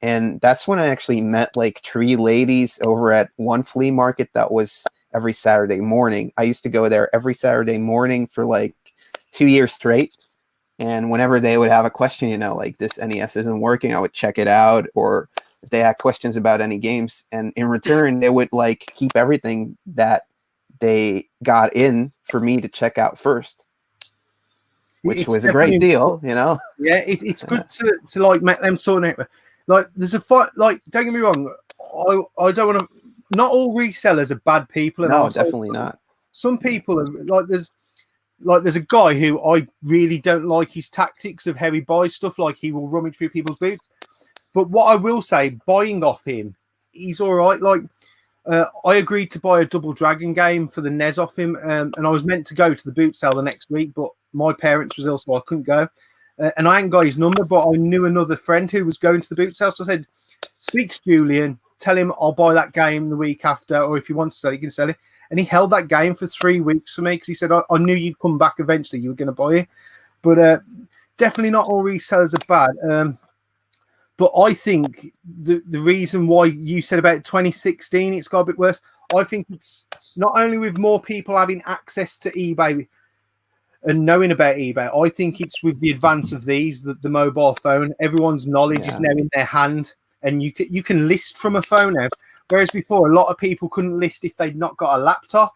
And that's when I actually met 3 ladies over at one flea market that was every Saturday morning. I used to go there every Saturday morning for 2 years straight. And whenever they would have a question, this NES isn't working, I would check it out. Or if they had questions about any games, and in return, they would keep everything that they got in for me to check out first, which was a great deal, Yeah, it's good to make them sort of there's a fight. Don't get me wrong, I don't want to. Not all resellers are bad people. No, definitely not. Some people are there's a guy who I really don't like his tactics of heavy buy stuff. He will rummage through people's boots. But what I will say, buying off him, he's all right. I agreed to buy a Double Dragon game for the NES off him, and I was meant to go to the boot sale the next week, but my parents was ill, so I couldn't go. and I ain't got his number, but I knew another friend who was going to the boot sale. So I said, speak to Julian, tell him I'll buy that game the week after, or if you want to sell it, you can sell it. And he held that game for 3 weeks for me because he said, I knew you'd come back eventually. You were going to buy it. But definitely not all resellers are bad. But I think the reason why you said about 2016, it's got a bit worse. I think it's not only with more people having access to eBay and knowing about eBay, I think it's with the advance of the mobile phone. Everyone's knowledge is now in their hand, and you can list from a phone now. Whereas before, a lot of people couldn't list if they'd not got a laptop.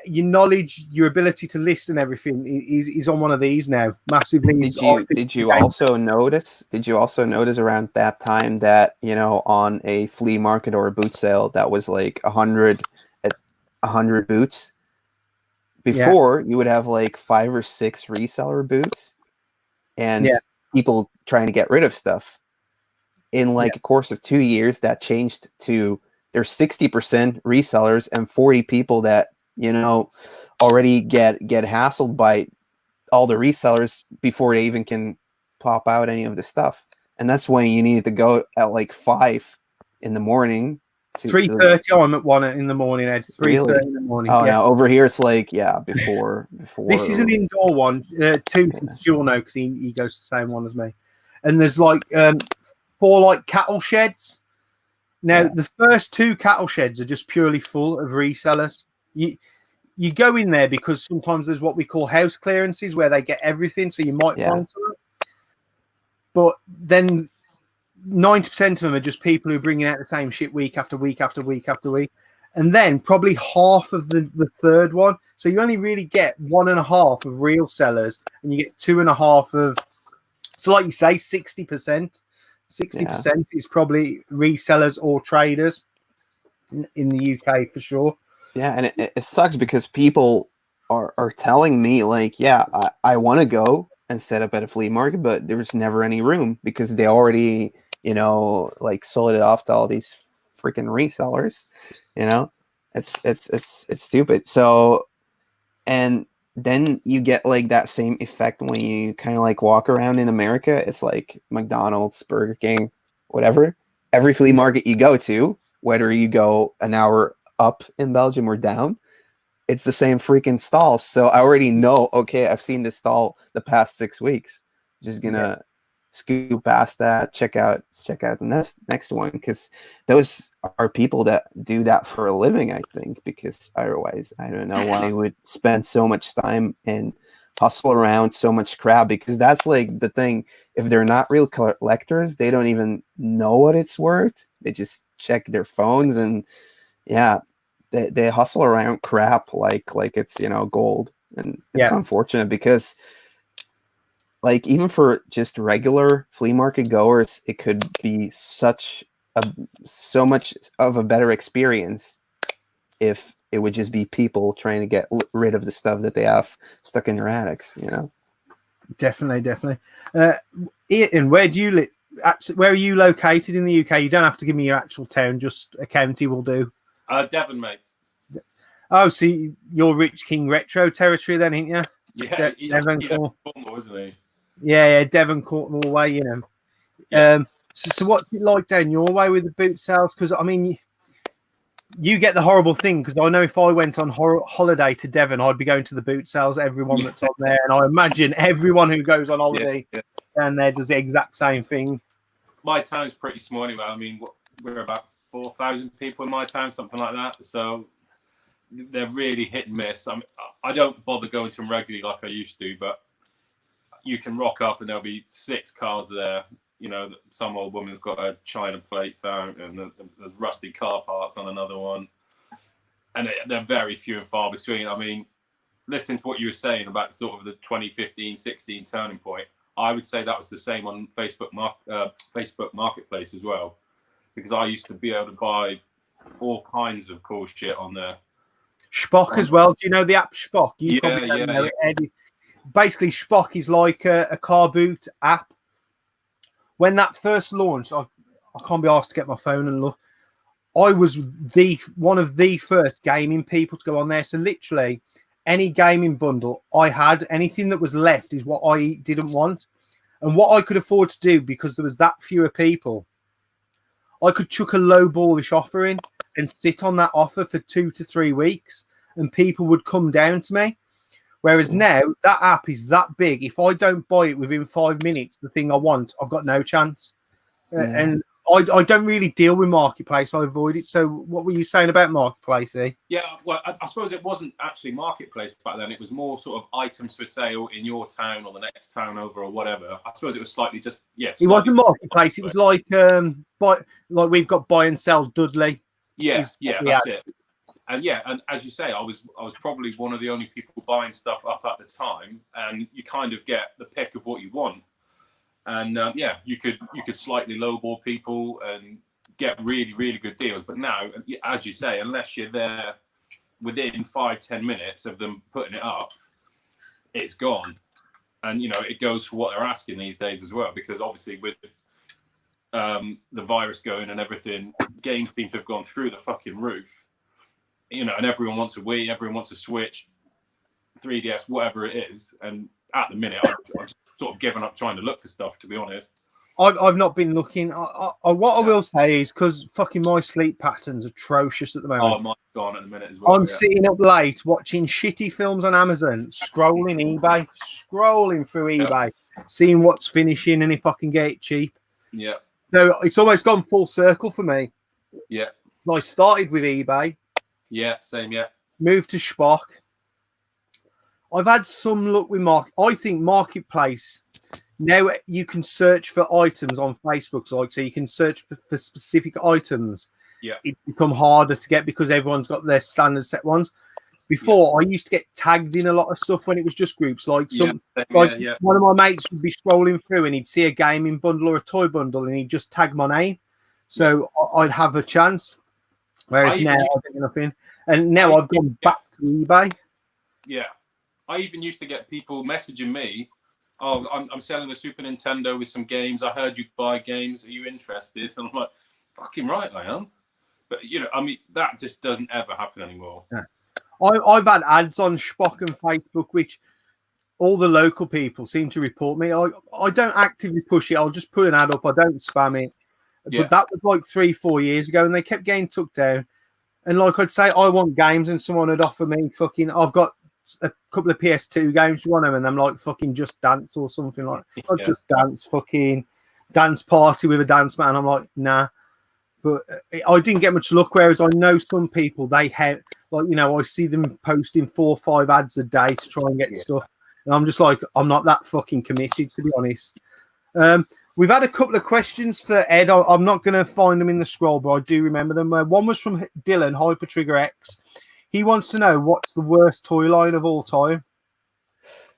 Your knowledge, your ability to list and everything is on one of these now massively. Did you also notice around that time that, you know, on a flea market or a boot sale that was like 100 boots? Before, you would have like 5 or 6 reseller boots and people trying to get rid of stuff. In like a course of 2 years, that changed to there's 60% resellers and 40 people that, you know, already get hassled by all the resellers before they even can pop out any of the stuff. And that's when you need to go at like 5 in the morning. 3:30. I'm at 1 in the morning, Ed. 3:30 in the morning. Oh, now over here it's like before. This is an indoor one. You'll know because he goes to the same one as me. And there's like 4 like cattle sheds. Now the first 2 cattle sheds are just purely full of resellers. You go in there because sometimes there's what we call house clearances where they get everything, so you might find some. But then 90% of them are just people who are bringing out the same shit week after week after week after week. And then probably half of the third one. So you only really get 1.5 of real sellers, and you get 2.5 of, so like you say, 60%. 60% is probably resellers or traders in the UK for sure. Yeah, and it sucks because people are telling me like, I want to go and set up at a flea market, but there's never any room because they already, you know, like sold it off to all these freaking resellers. You know, it's stupid. So, and then you get like that same effect when you kind of like walk around in America. It's like McDonald's, Burger King, whatever. Every flea market you go to, whether you go an hour up in Belgium or down, it's the same freaking stalls. So I already know, okay, I've seen this stall the past 6 weeks. Just gonna scoop past that, check out the next one, because those are people that do that for a living, I think, because otherwise I don't know why they would spend so much time and hustle around so much crap, because that's like the thing. If they're not real collectors, they don't even know what it's worth. They just check their phones and they hustle around crap like it's, you know, gold. And it's unfortunate because like even for just regular flea market goers, it could be so much of a better experience if it would just be people trying to get rid of the stuff that they have stuck in their attics, you know. Definitely. Ian, where do you live? Where are you located in the UK? You don't have to give me your actual town, just a county will do. Devon, mate. Oh, so you're Rich King Retro territory then, ain't you? Yeah, Devon, he's Cornwall, isn't he? Yeah, Devon, Cornwall way, you know. Yeah. So what's it like down your way with the boot sales? Because, I mean, you get the horrible thing, because I know if I went on holiday to Devon, I'd be going to the boot sales, everyone that's on there. And I imagine everyone who goes on holiday down there does the exact same thing. My town's pretty small anyway. I mean, we're about 4,000 people in my town, something like that. So they're really hit and miss. I mean, I don't bother going to them regularly like I used to, but you can rock up and there'll be 6 cars there. You know, some old woman's got her China plates out, and there's rusty car parts on another one. And they're very few and far between. I mean, listening to what you were saying about sort of the 2015-16 turning point, I would say that was the same on Facebook Marketplace as well, because I used to be able to buy all kinds of cool shit on there. Spock as well. Do you know the app Spock? You probably don't know it. Basically, Spock is like a car boot app. When that first launched, I can't be asked to get my phone and look. I was one of the first gaming people to go on there. So literally, any gaming bundle I had. Anything that was left is what I didn't want. And what I could afford to do, because there was that fewer people, I could chuck a low ballish offer in and sit on that offer for 2 to 3 weeks, and people would come down to me. Whereas now that app is that big. If I don't buy it within 5 minutes, the thing I want, I've got no chance. And I don't really deal with Marketplace. I avoid it. So what were you saying about Marketplace, eh? Yeah, well, I suppose it wasn't actually Marketplace back then. It was more sort of items for sale in your town or the next town over or whatever. I suppose it was slightly just, yeah. It wasn't Marketplace. It was like we've got buy and sell Dudley. Yeah, that's it. And yeah, and as you say, I was probably one of the only people buying stuff up at the time, and you kind of get the pick of what you want. And yeah, you could slightly lowball people and get really, really good deals. But now, as you say, unless you're there within 5-10 minutes of them putting it up, it's gone. And you know, it goes for what they're asking these days as well, because obviously with the virus going and everything, games seem to have gone through the fucking roof. You know, and everyone wants a Wii, everyone wants a Switch, 3DS, whatever it is. And at the minute, I'm sort of given up trying to look for stuff, to be honest. I've not been looking. What I will say is, because fucking my sleep pattern's atrocious at the moment. Oh, mine's gone at the minute as well. I'm sitting up late watching shitty films on Amazon, scrolling through eBay, seeing what's finishing and if I can get it cheap. Yeah. So it's almost gone full circle for me. Yeah. I started with eBay. Yeah, same, yeah. Moved to Spock. I've had some luck with I think Marketplace, now you can search for items on Facebook, so you can search for specific items. Yeah. It's become harder to get because everyone's got their standard set ones. Before, I used to get tagged in a lot of stuff when it was just groups. Like one of my mates would be scrolling through and he'd see a gaming bundle or a toy bundle and he'd just tag my name. So I'd have a chance. Whereas now I get nothing. And now I've gone back to eBay. Yeah. I even used to get people messaging me, oh, I'm selling a Super Nintendo with some games. I heard you buy games. Are you interested? And I'm like, fucking right, I am. But, you know, I mean, that just doesn't ever happen anymore. Yeah. I've had ads on Spock and Facebook, which all the local people seem to report me. I don't actively push it. I'll just put an ad up. I don't spam it. Yeah. But that was like 3-4 years ago, and they kept getting took down. And like I'd say, I want games, and someone would offer me fucking, I've got a couple of PS2 games, you want them? And I'm like, fucking Just Dance or something like that. Just Dance, fucking Dance Party with a dance man. I'm like, nah. But I didn't get much luck, whereas I know some people, they have, like, you know, I see them posting 4 or 5 ads a day to try and get stuff. And I'm just like, I'm not that fucking committed, to be honest. We've had a couple of questions for Ed. I'm not going to find them in the scroll, but I do remember them. One was from Dylan, Hyper Trigger X. He wants to know, what's the worst toy line of all time?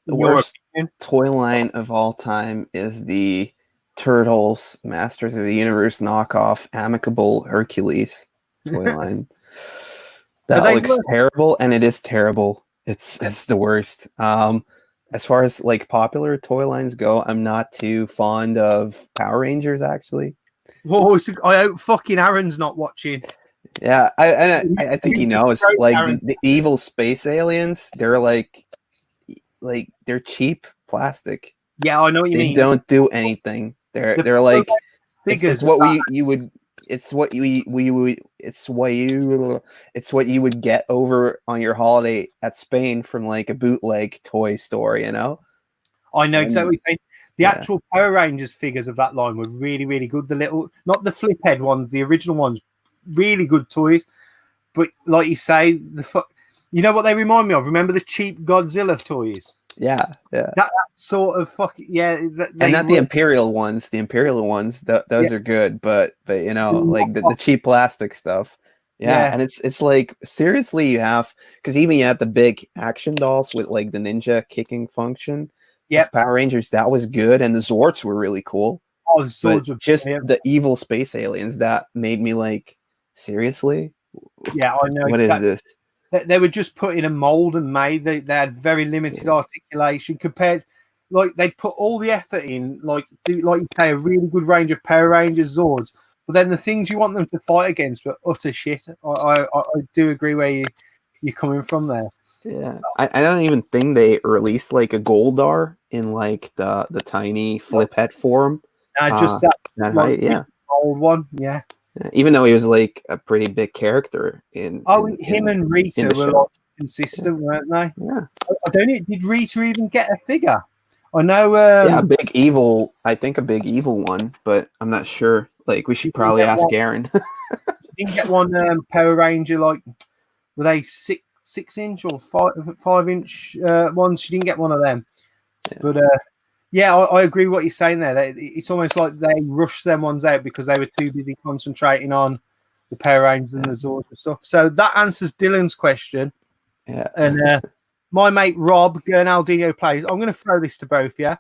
The worst toy line of all time is the Turtles Masters of the Universe knockoff Amicable Hercules toy line. That looks terrible, and it is terrible. It's the worst. As far as like popular toy lines go, I'm not too fond of Power Rangers, actually. Oh, I hope fucking Aaron's not watching. Yeah, I think he knows. Like the evil space aliens, they're like they're cheap plastic. Yeah, I know what you mean. They don't do anything. They're like it's what you would get over on your holiday at Spain from like a bootleg toy store, you know. I know exactly what you're saying. The actual Power Rangers figures of that line were really, really good. The little, not the flip head ones, the original ones, really good toys. But like you say, you know what they remind me of? Remember the cheap Godzilla toys? Yeah. That sort of and not the Imperial ones. The Imperial ones, those are good, but you know, like the cheap plastic stuff. Yeah, and it's like, seriously, you have, because even you had the big action dolls with like the ninja kicking function. Yeah, Power Rangers, that was good, and the Zords were really cool. Oh, the Zords were just the evil space aliens that made me like, seriously? Yeah, I know. What is this? They were just put in a mold and made. They had very limited articulation compared. Like, they put all the effort in, like you say, a really good range of Power Rangers, Zords. But then the things you want them to fight against were utter shit. I do agree where you're coming from there. Yeah, I don't even think they released like a Goldar in like the tiny flip head form. Just that That like, height, yeah. old one, yeah. Even though he was like a pretty big character in Him and in Rita the were show. like consistent, weren't they? Yeah, I don't know. Did Rita even get a figure? I know. yeah, big evil. I think a big evil one, but I'm not sure. Like we should probably ask Aaron. Didn't get one Power Ranger like were they 6-inch or 5-inch ones? She didn't get one of them. Yeah. But yeah, I agree with what you're saying there. It's almost like they rushed them ones out because they were too busy concentrating on the Power Rangers and the Zords and stuff. So that answers Dylan's question. Yeah. And my mate Rob Gernaldino plays. I'm going to throw this to both, yeah.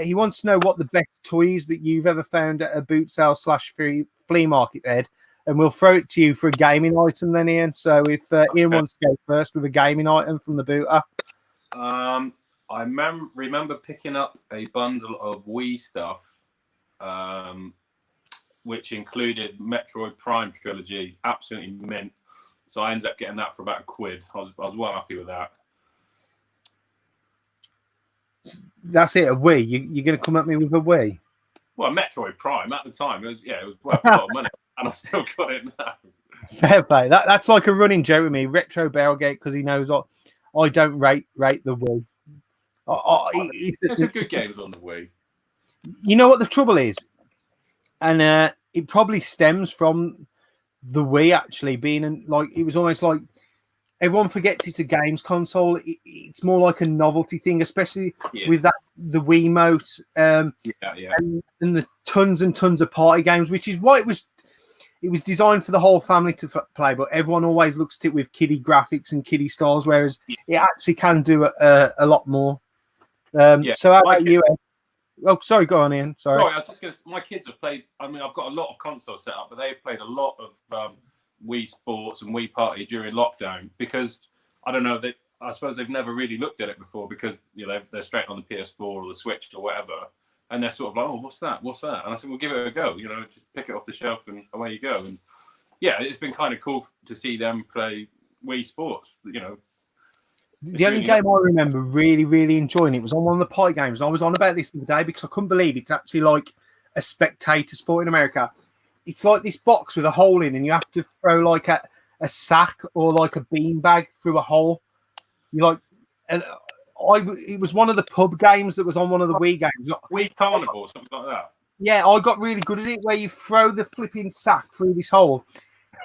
He wants to know what the best toys that you've ever found at a boot sale / flea market, Ed. And we'll throw it to you for a gaming item then, Ian. So if Ian wants to go first with a gaming item from the booter. I remember picking up a bundle of Wii stuff, which included Metroid Prime trilogy, absolutely mint. So I ended up getting that for about £1. I was well happy with that. That's it, a Wii. You're going to come at me with a Wii? Well, Metroid Prime at the time, it was worth a lot of money, and I still got it now. Fair play. That's like a running joke with me. Retro Barrelgate, because he knows I don't rate the Wii. There's some good games on the Wii. You know what the trouble is, and it probably stems from the Wii actually being like it was almost like everyone forgets it's a games console. It's more like a novelty thing, especially with the Wiimote, and the tons and tons of party games, which is why it was designed for the whole family to play. But everyone always looks at it with kiddie graphics and kiddie styles, whereas it actually can do a lot more. So how about you, Ed? Oh, sorry, go on, Ian. Sorry, I was just going to. My kids have played. I mean, I've got a lot of consoles set up, but they've played a lot of Wii Sports and Wii Party during lockdown because I don't know. I suppose they've never really looked at it before because they're straight on the PS4 or the Switch or whatever, and they're sort of like, "Oh, what's that? What's that?" And I said, "Well, give it a go. Just pick it off the shelf and away you go." And yeah, it's been kind of cool to see them play Wii Sports. The only game I remember really, really enjoying it was on one of the party games. And I was on about this the other day because I couldn't believe it's actually like a spectator sport in America. It's like this box with a hole in, and you have to throw like a sack or like a beanbag through a hole. It was one of the pub games that was on one of the Wii games. Wii Carnival, something like that. Yeah, I got really good at it, where you throw the flipping sack through this hole.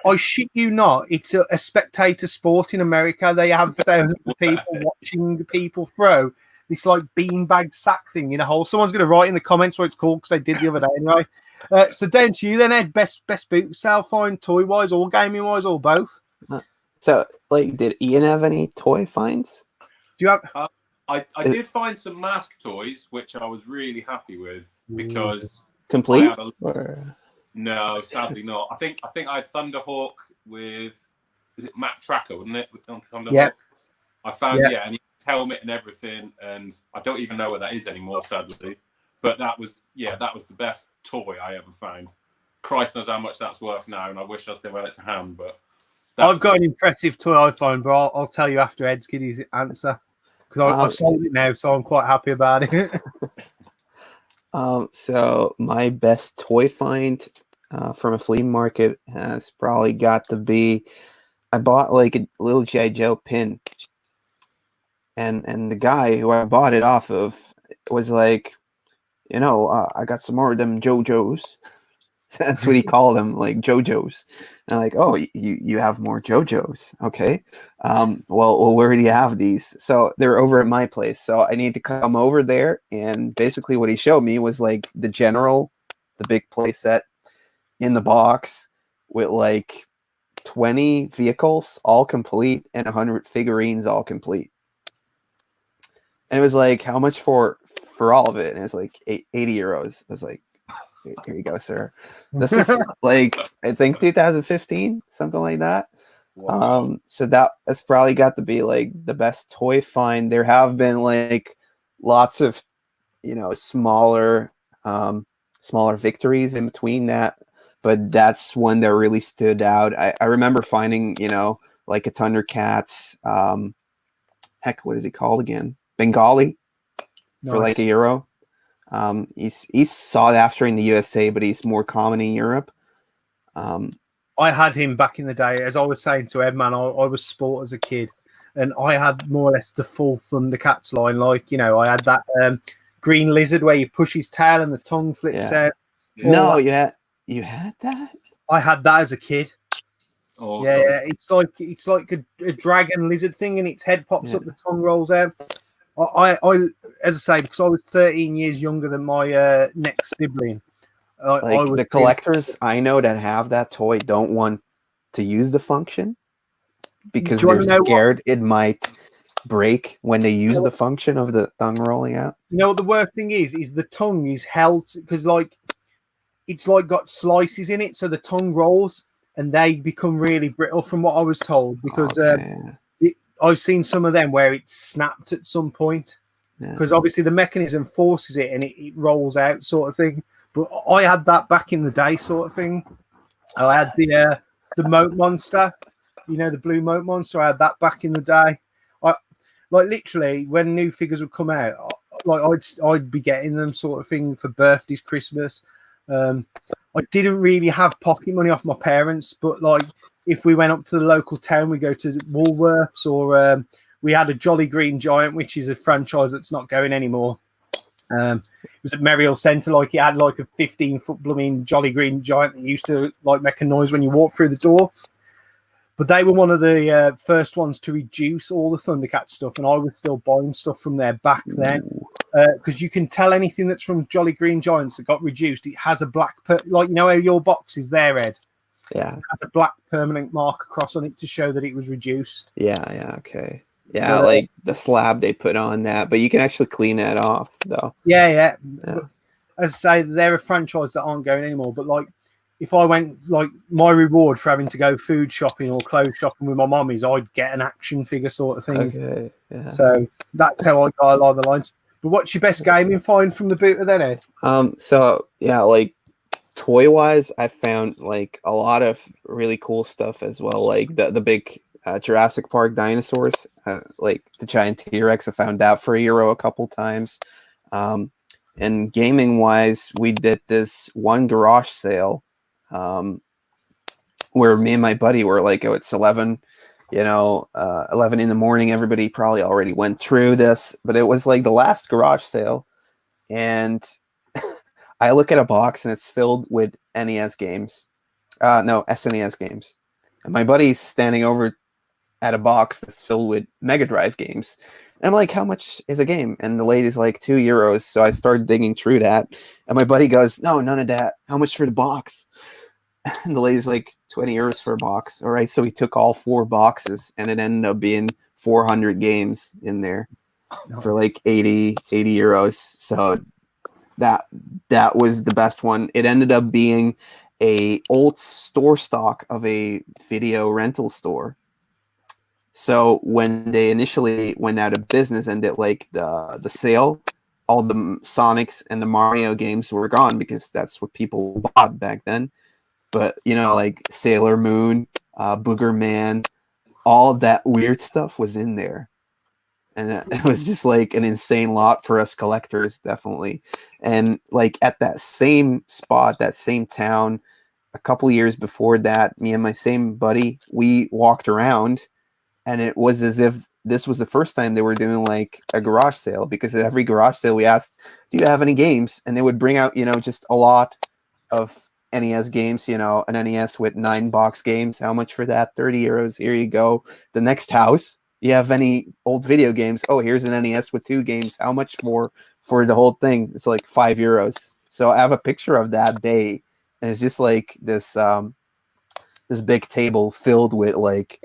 I shit you not, it's a spectator sport in America. They have thousands of people watching people throw this like beanbag sack thing in a hole. Someone's going to write in the comments what it's called because they did the other day anyway. So down to you then, Ed. Best boot sale find, toy wise or gaming wise or both. So, like, did Ian have any toy finds? Do you have? I did find some mask toys, which I was really happy with because complete. No, sadly not. I think I had Thunderhawk with, is it Matt Tracker, wasn't it? Thunderhawk. Yeah. I found and his helmet and everything, and I don't even know where that is anymore, sadly. But that was the best toy I ever found. Christ knows how much that's worth now, and I wish I still had it to hand. But I've got an impressive toy I found, but I'll tell you after Ed's Kiddy's answer because I've sold it now, so I'm quite happy about it. So my best toy find from a flea market has probably got to be, I bought like a little G.I. Joe pin, and the guy who I bought it off of was like, I got some more of them JoJo's. That's what he called them, like JoJo's. And I'm like, oh, you have more JoJo's, okay? Well, where do you have these? So they're over at my place, so I need to come over there. And basically, what he showed me was like the big play set in the box with like 20 vehicles all complete and 100 figurines all complete. And it was like, how much for all of it? And it's like 80 euros. I was like, here you go, sir. This is like, I think 2015, something like that. Wow. So that's probably got to be like the best toy find. There have been like lots of, smaller victories in between that, but that's one that really stood out. I remember finding, like a Thundercats heck, what is he called again? Bengali for like Nice. €1. He's sought after in the USA, but he's more common in Europe. I had him back in the day. As I was saying to Ed, man, I was sport as a kid, and I had more or less the full Thundercats line. Like, you know, I had that green lizard where you push his tail and the tongue flips Yeah. out. No, you had that? I had that as a kid. Awesome. Yeah, it's like a dragon lizard thing, and its head pops Yeah. up, the tongue rolls out. I, as I say, because I was 13 years younger than my next sibling, I Like was the collectors I know that have that toy don't want to use the function because Do you they're want to know what? scared it might break when they use the function of the tongue rolling out. You know what the worst thing is? Is the tongue is held because like it's like got slices in it, so the tongue rolls and they become really brittle. From what I was told, because Okay. I've seen some of them where it's snapped at some point. Yeah. Because obviously the mechanism forces it and it rolls out, sort of thing. But I had that back in the day, sort of thing. I had the moat monster, you know, the blue moat monster. I had that back in the day. I like literally when new figures would come out, like I'd be getting them, sort of thing, for birthdays, Christmas. I didn't really have pocket money off my parents, but like if we went up to the local town, we go to Woolworths, or we had a Jolly Green Giant, which is a franchise that's not going anymore. It was at Merrill Centre. Like, it had like a 15-foot blooming Jolly Green Giant that used to like make a noise when you walk through the door. But they were one of the first ones to reduce all the Thundercat stuff, and I was still buying stuff from there back then. Because you can tell anything that's from Jolly Green Giants that got reduced, it has a black, like, you know how your box is there, Ed? Yeah. It has a black permanent mark across on it to show that it was reduced. Yeah, okay. Yeah, But, like the slab they put on that, but you can actually clean that off though. Yeah. Yeah. But, as I say, they're a franchise that aren't going anymore. But like, if I went, like, my reward for having to go food shopping or clothes shopping with my mum is I'd get an action figure, sort of thing. Okay. Yeah. So that's how I got a lot of the lines. But what's your best gaming find from the booter then, Ed? So yeah, like toy wise, I found like a lot of really cool stuff as well. Like the big Jurassic Park dinosaurs, like the giant T-Rex. I found that for €1 a couple times. And gaming wise, we did this one garage sale where me and my buddy were like, oh, it's 11, 11 in the morning. Everybody probably already went through this, but it was like the last garage sale. And I look at a box and it's filled with NES games. No, SNES games. And my buddy's standing over at a box that's filled with Mega Drive games. And I'm like, how much is a game? And the lady's like, €2. So I started digging through that. And my buddy goes, no, none of that. How much for the box? And the lady's like, €20 for a box. All right. So we took all 4 boxes and it ended up being 400 games in there for like 80 euros. So that was the best one. It ended up being a old store stock of a video rental store. So when they initially went out of business and did like the sale, all the Sonics and the Mario games were gone because that's what people bought back then. But like Sailor Moon, Booger Man, all that weird stuff was in there. And it was just like an insane lot for us collectors, definitely. And like at that same spot, that same town, a couple of years before that, me and my same buddy, we walked around and it was as if this was the first time they were doing like a garage sale, because at every garage sale we asked, do you have any games? And they would bring out, just a lot of NES games, an NES with 9 box games. How much for that? €30. Here you go. The next house, you have any old video games? Oh, here's an NES with 2 games. How much more for the whole thing? It's like €5. So I have a picture of that day, and it's just like this this big table filled with like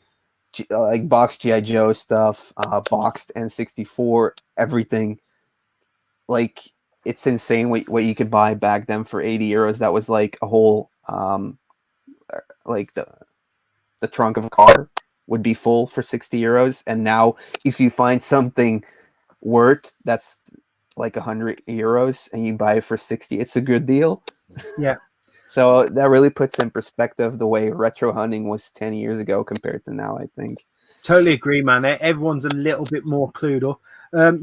boxed GI Joe stuff, boxed N64, everything. Like, it's insane what you could buy back then for €80. That was like a whole like the trunk of a car would be full for €60. And now if you find something worth that's like €100 and you buy it for 60, it's a good deal. Yeah. So that really puts in perspective the way retro hunting was 10 years ago compared to now, I think. Totally agree, man. Everyone's a little bit more clued up.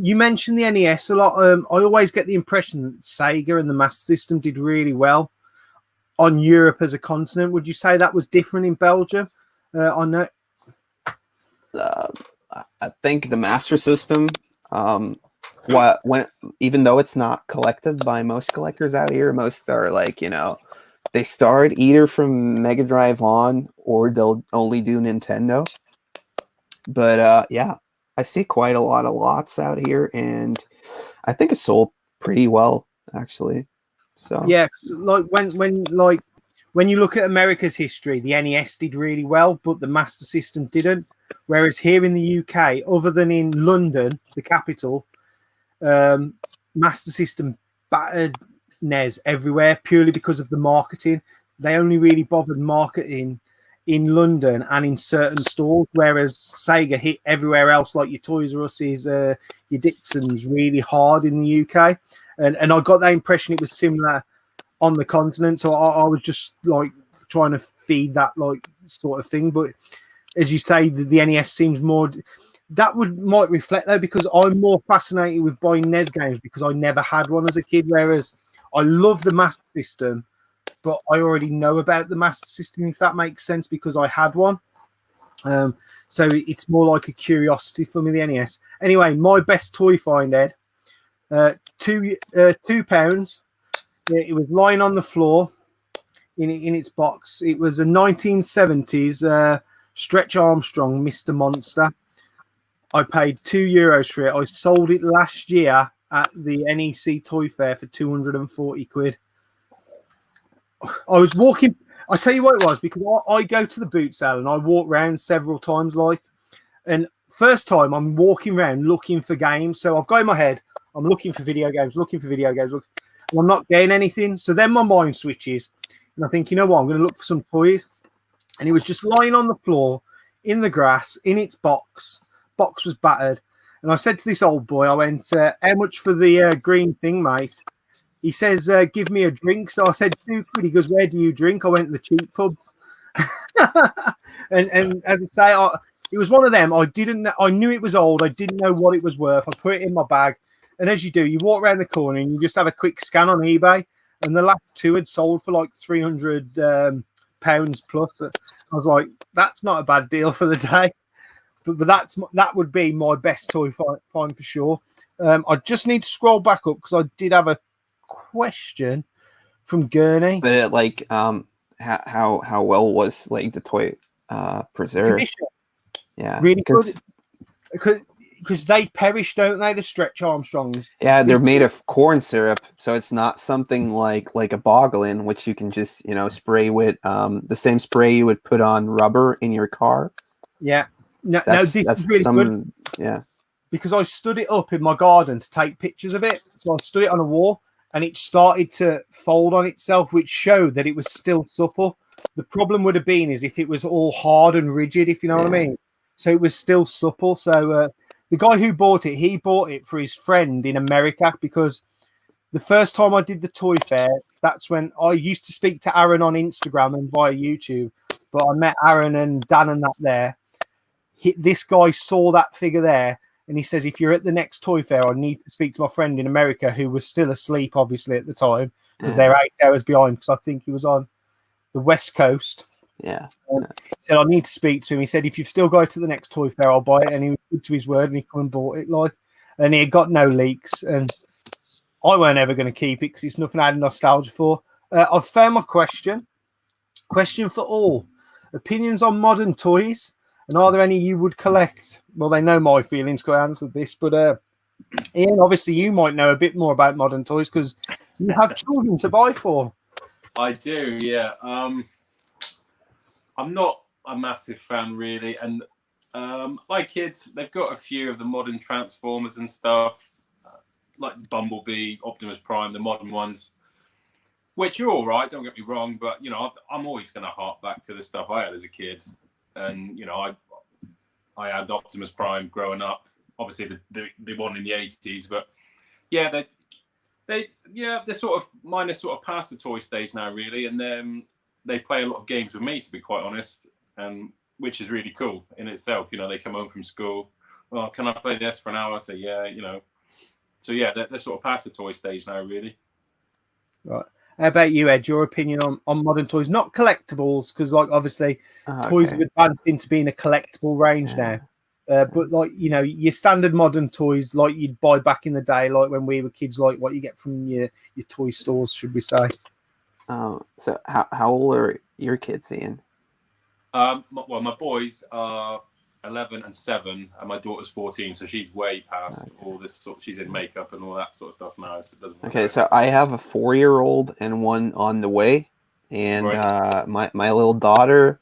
You mentioned the NES a lot. I always get the impression that Sega and the Master System did really well on Europe as a continent. Would you say that was different in Belgium? I know. I think the Master System, even though it's not collected by most collectors out here, most are like, they start either from Mega Drive on, or they'll only do Nintendo. But yeah, I see quite a lot of lots out here, and I think it sold pretty well, actually. So Yeah, like when you look at America's history, the NES did really well, but the Master System didn't. Whereas here in the UK, other than in London, the capital, Master System battered NES everywhere purely because of the marketing. They only really bothered marketing in London and in certain stores, whereas Sega hit everywhere else, like your Toys R Us's, your Dixon's, really hard in the UK. And I got that impression it was similar on the continent. So I was just like trying to feed that like sort of thing. But as you say, the NES seems more. That might reflect though, because I'm more fascinated with buying NES games because I never had one as a kid. Whereas I love the Master System, but I already know about the Master System, if that makes sense, because I had one. So it's more like a curiosity for me, the NES. Anyway, my best toy find, Ed, £2. It was lying on the floor in its box. It was a 1970s Stretch Armstrong Mr. Monster. I paid €2 for it. I sold it last year at the NEC Toy Fair for 240 quid. I was walking. I tell you what it was, because I go to the boot sale and I walk around several times, and first time I'm walking around looking for games. So I've got in my head, I'm looking for video games, and I'm not getting anything. So then my mind switches and I think, you know what, I'm going to look for some toys. And it was just lying on the floor in the grass in its box. Box was battered. And I said to this old boy, I went, how much for the green thing, mate? He says, give me a drink. So I said, £2. He goes, where do you drink? I went to the cheap pubs. and as I say, it was one of them. I knew it was old. I didn't know what it was worth. I put it in my bag. And as you do, you walk around the corner and you just have a quick scan on eBay. And the last two had sold for like £300 plus. I was like, that's not a bad deal for the day. But that would be my best toy find for sure. I just need to scroll back up because I did have a question from Gurney. But like, how well was like the toy preserved? Condition. Yeah, really good. Because they perish, don't they? The Stretch Armstrongs. Yeah, they're made of corn syrup, so it's not something like a Boglin, which you can just spray with the same spray you would put on rubber in your car. Yeah, that's really good. Yeah. Because I stood it up in my garden to take pictures of it, so I stood it on a wall, and it started to fold on itself, which showed that it was still supple. The problem would have been is if it was all hard and rigid, if you know what I mean. So it was still supple. So the guy who bought it, he bought it for his friend in America, because the first time I did the toy fair, that's when I used to speak to Aaron on Instagram and via YouTube. But I met Aaron and Dan and that there. This guy saw that figure there, and he says, if you're at the next toy fair, I need to speak to my friend in America, who was still asleep, obviously, at the time, because they're 8 hours behind, because I think he was on the West Coast. Yeah. He said, I need to speak to him. He said, if you've still got to the next toy fair, I'll buy it. And he was good to his word, and he come and bought it, and he had got no leaks. And I weren't ever going to keep it because it's nothing I had nostalgia for. I've found my question. Question for all. Opinions on modern toys, and are there any you would collect? Well, they know my feelings because I answered this, but Ian, obviously you might know a bit more about modern toys because you have children to buy for. I do, yeah. I'm not a massive fan, really, and my kids, they've got a few of the modern Transformers and stuff, like Bumblebee, Optimus Prime, the modern ones, which are all right, don't get me wrong, but, I'm always going to hark back to the stuff I had as a kid. And, I had Optimus Prime growing up, obviously the one in the 80s, but yeah, they're sort of, mine are sort of past the toy stage now, really, and they play a lot of games with me, to be quite honest. And which is really cool in itself. You know, they come home from school. Oh, can I play this for an hour? I say, yeah, you know. So yeah, they're sort of past the toy stage now, really. Right. How about you, Ed? Your opinion on modern toys, not collectibles, because like obviously toys have advanced into being a collectible range now. But like, you know, your standard modern toys like you'd buy back in the day, like when we were kids, like what you get from your toy stores, should we say? So how old are your kids, Ian? Well, my boys are 11 and 7, and my daughter's 14, so she's way past all this sort. She's in makeup and all that sort of stuff now. So it doesn't. Okay, so I have a 4-year-old and one on the way, and my little daughter,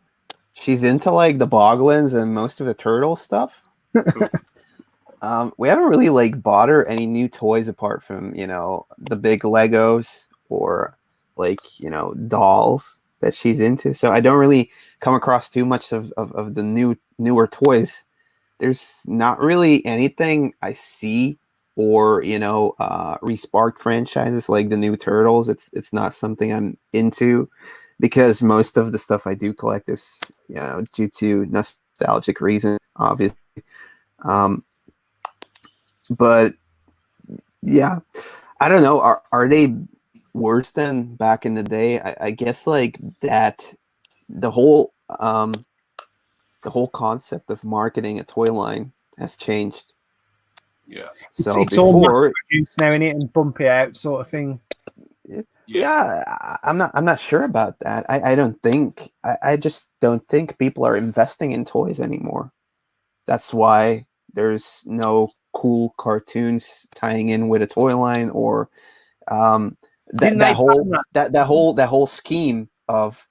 she's into like the Boglins and most of the turtle stuff. Cool. We haven't really like bought her any new toys apart from, you know, the big Legos or like, you know, dolls that she's into. So I don't really come across too much of the newer toys. There's not really anything I see or, you know, Respark franchises like the new Turtles. It's not something I'm into because most of the stuff I do collect is, you know, due to nostalgic reasons, obviously. But yeah, I don't know. Are they worse than back in the day? I guess like that the whole concept of marketing a toy line has changed. Yeah. So it's all mass produced now, in it, and bump it out sort of thing. Yeah, I'm not sure about that. I just don't think people are investing in toys anymore. That's why there's no cool cartoons tying in with a toy line or that whole scheme of,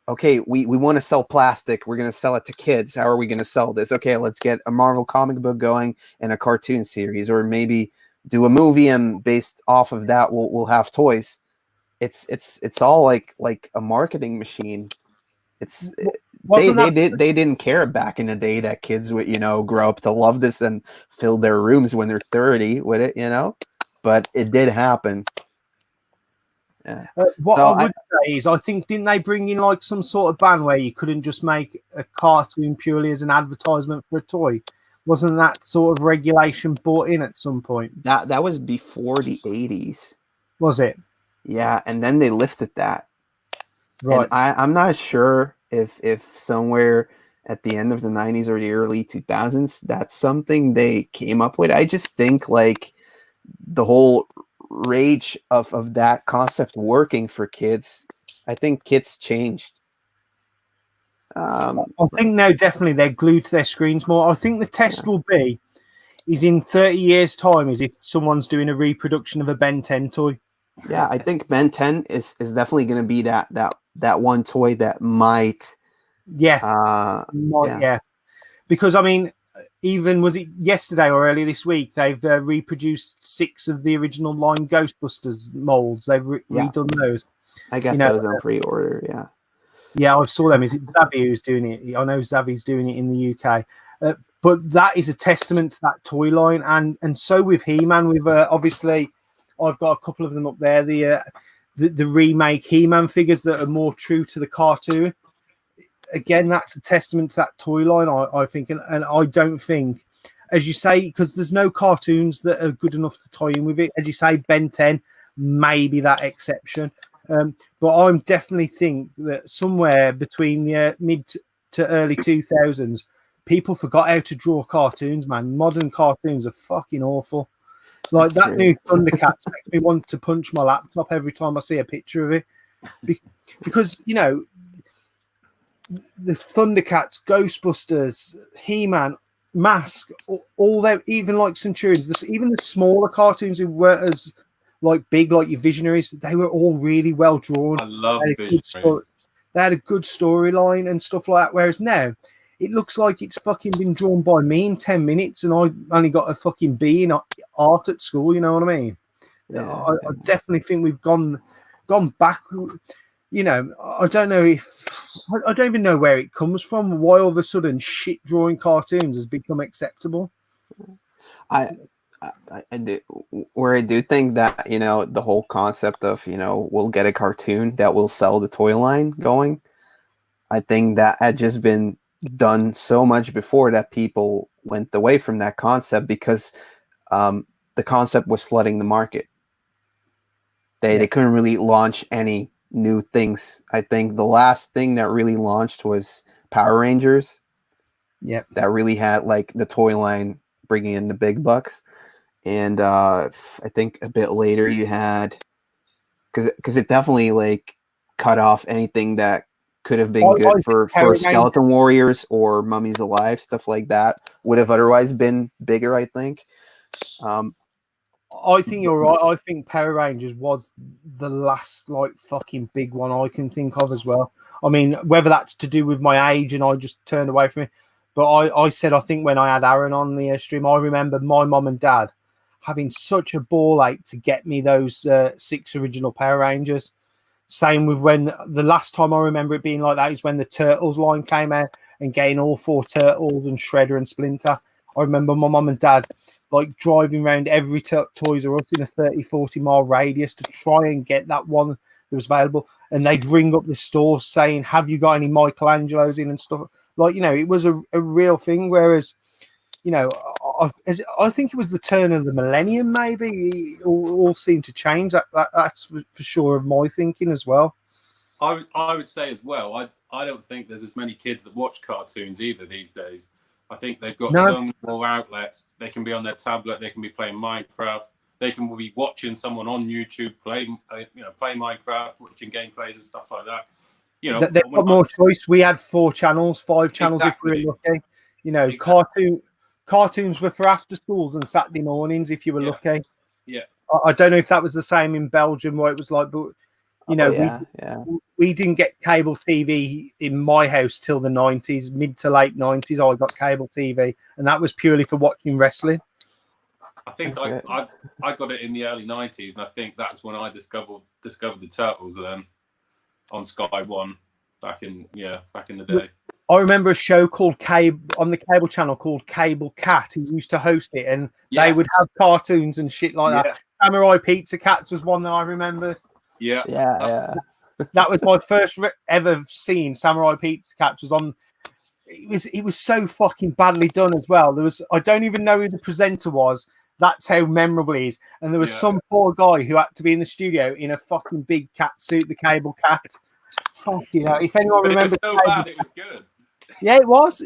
okay, we want to sell plastic, we're going to sell it to kids. How are we going to sell this? Okay, let's get a Marvel comic book going and a cartoon series, or maybe do a movie, and based off of that we'll have toys. It's all like a marketing machine. They didn't care back in the day that kids would, you know, grow up to love this and fill their rooms when they're 30 with it, you know, but it did happen. Yeah. What I would say is, I think, didn't they bring in like some sort of ban where you couldn't just make a cartoon purely as an advertisement for a toy? Wasn't that sort of regulation brought in at some point? That was before the 80s. Was it? Yeah, and then they lifted that. Right. And I'm not sure if somewhere at the end of the 90s or the early 2000s, that's something they came up with. I just think like the whole rage of that concept working for kids, I think kids changed. I think now definitely they're glued to their screens more. I think the test will be is in 30 years' time is if someone's doing a reproduction of a Ben 10 toy. Yeah, I think Ben 10 is definitely going to be that one toy that might. Yeah. Because I mean, even was it yesterday or earlier this week, they've reproduced 6 of the original line Ghostbusters molds. They've redone those. I got those on pre-order. Yeah, I saw them. Is it Zavi who's doing it? I know Zavi's doing it in the UK. But that is a testament to that toy line, and so with He-Man. We've obviously, I've got a couple of them up there. The remake He-Man figures that are more true to the cartoon. Again, that's a testament to that toy line, I think, and I don't think, as you say, because there's no cartoons that are good enough to tie in with it. As you say, Ben 10 may be that exception, but I definitely think that somewhere between the mid to early 2000s, people forgot how to draw cartoons. Man, modern cartoons are fucking awful. Like that new Thundercats makes me want to punch my laptop every time I see a picture of it, because you know. The Thundercats, Ghostbusters, He-Man, Mask, all them, even like Centurions, even the smaller cartoons who weren't as like big like your Visionaries, they were all really well drawn. I love Visionaries. They had a good storyline and stuff like that. Whereas now, it looks like it's fucking been drawn by me in 10 minutes, and I only got a fucking B in art at school. You know what I mean? I definitely think we've gone back. You know, I don't know I don't even know where it comes from. Why all of a sudden shit drawing cartoons has become acceptable? I do think that, you know, the whole concept of, you know, we'll get a cartoon that will sell the toy line going, I think that had just been done so much before that people went away from that concept because the concept was flooding the market. They couldn't really launch any new things. I think the last thing that really launched was Power Rangers. Yeah, that really had like the toy line bringing in the big bucks. And I think a bit later you had because it definitely like cut off anything that could have been I good think for Power Rangers- Skeleton Warriors or Mummies Alive, stuff like that would have otherwise been bigger, I think. I think you're right. I think Power Rangers was the last like fucking big one I can think of as well. I mean, whether that's to do with my age and I just turned away from it, but I said I think when I had Aaron on the stream, I remember my mum and dad having such a ball ache to get me those 6 original Power Rangers. Same with when the last time I remember it being like that is when the Turtles line came out and getting all 4 Turtles and Shredder and Splinter. I remember my mum and dad like driving around every Toys R Us in a 30-40 mile radius to try and get that one that was available. And they'd ring up the store saying, have you got any Michelangelos in and stuff? Like, you know, it was a real thing. Whereas, you know, I think it was the turn of the millennium, maybe. It all seemed to change. That's for sure of my thinking as well. I would say as well, I don't think there's as many kids that watch cartoons either these days. I think they've got so many more outlets. They can be on their tablet. They can be playing Minecraft. They can be watching someone on YouTube play Minecraft, watching gameplays and stuff like that. You know, they've got more choice. We had 4 channels, 5 channels exactly. if we were lucky. You know, cartoons were for after schools and Saturday mornings if you were lucky. Yeah. I don't know if that was the same in Belgium where it was like, but you know, we didn't get cable TV in my house till the 90s, mid to late 90s. I got cable TV, and that was purely for watching wrestling. I think I got it in the early 90s, and I think that's when I discovered the Turtles then on Sky One back in the day. I remember a show called on the cable channel called Cable Cat, who used to host it, and they would have cartoons and shit like that. Samurai Pizza Cats was one that I remembered. Yeah. That was my first ever seen Samurai Pizza Cats. Was on. It was so fucking badly done as well. I don't even know who the presenter was. That's how memorable it is. And there was some poor guy who had to be in the studio in a fucking big cat suit, the Cable Cat. Fuck you know. If anyone remembers, it was so bad, it was good. Yeah, it was.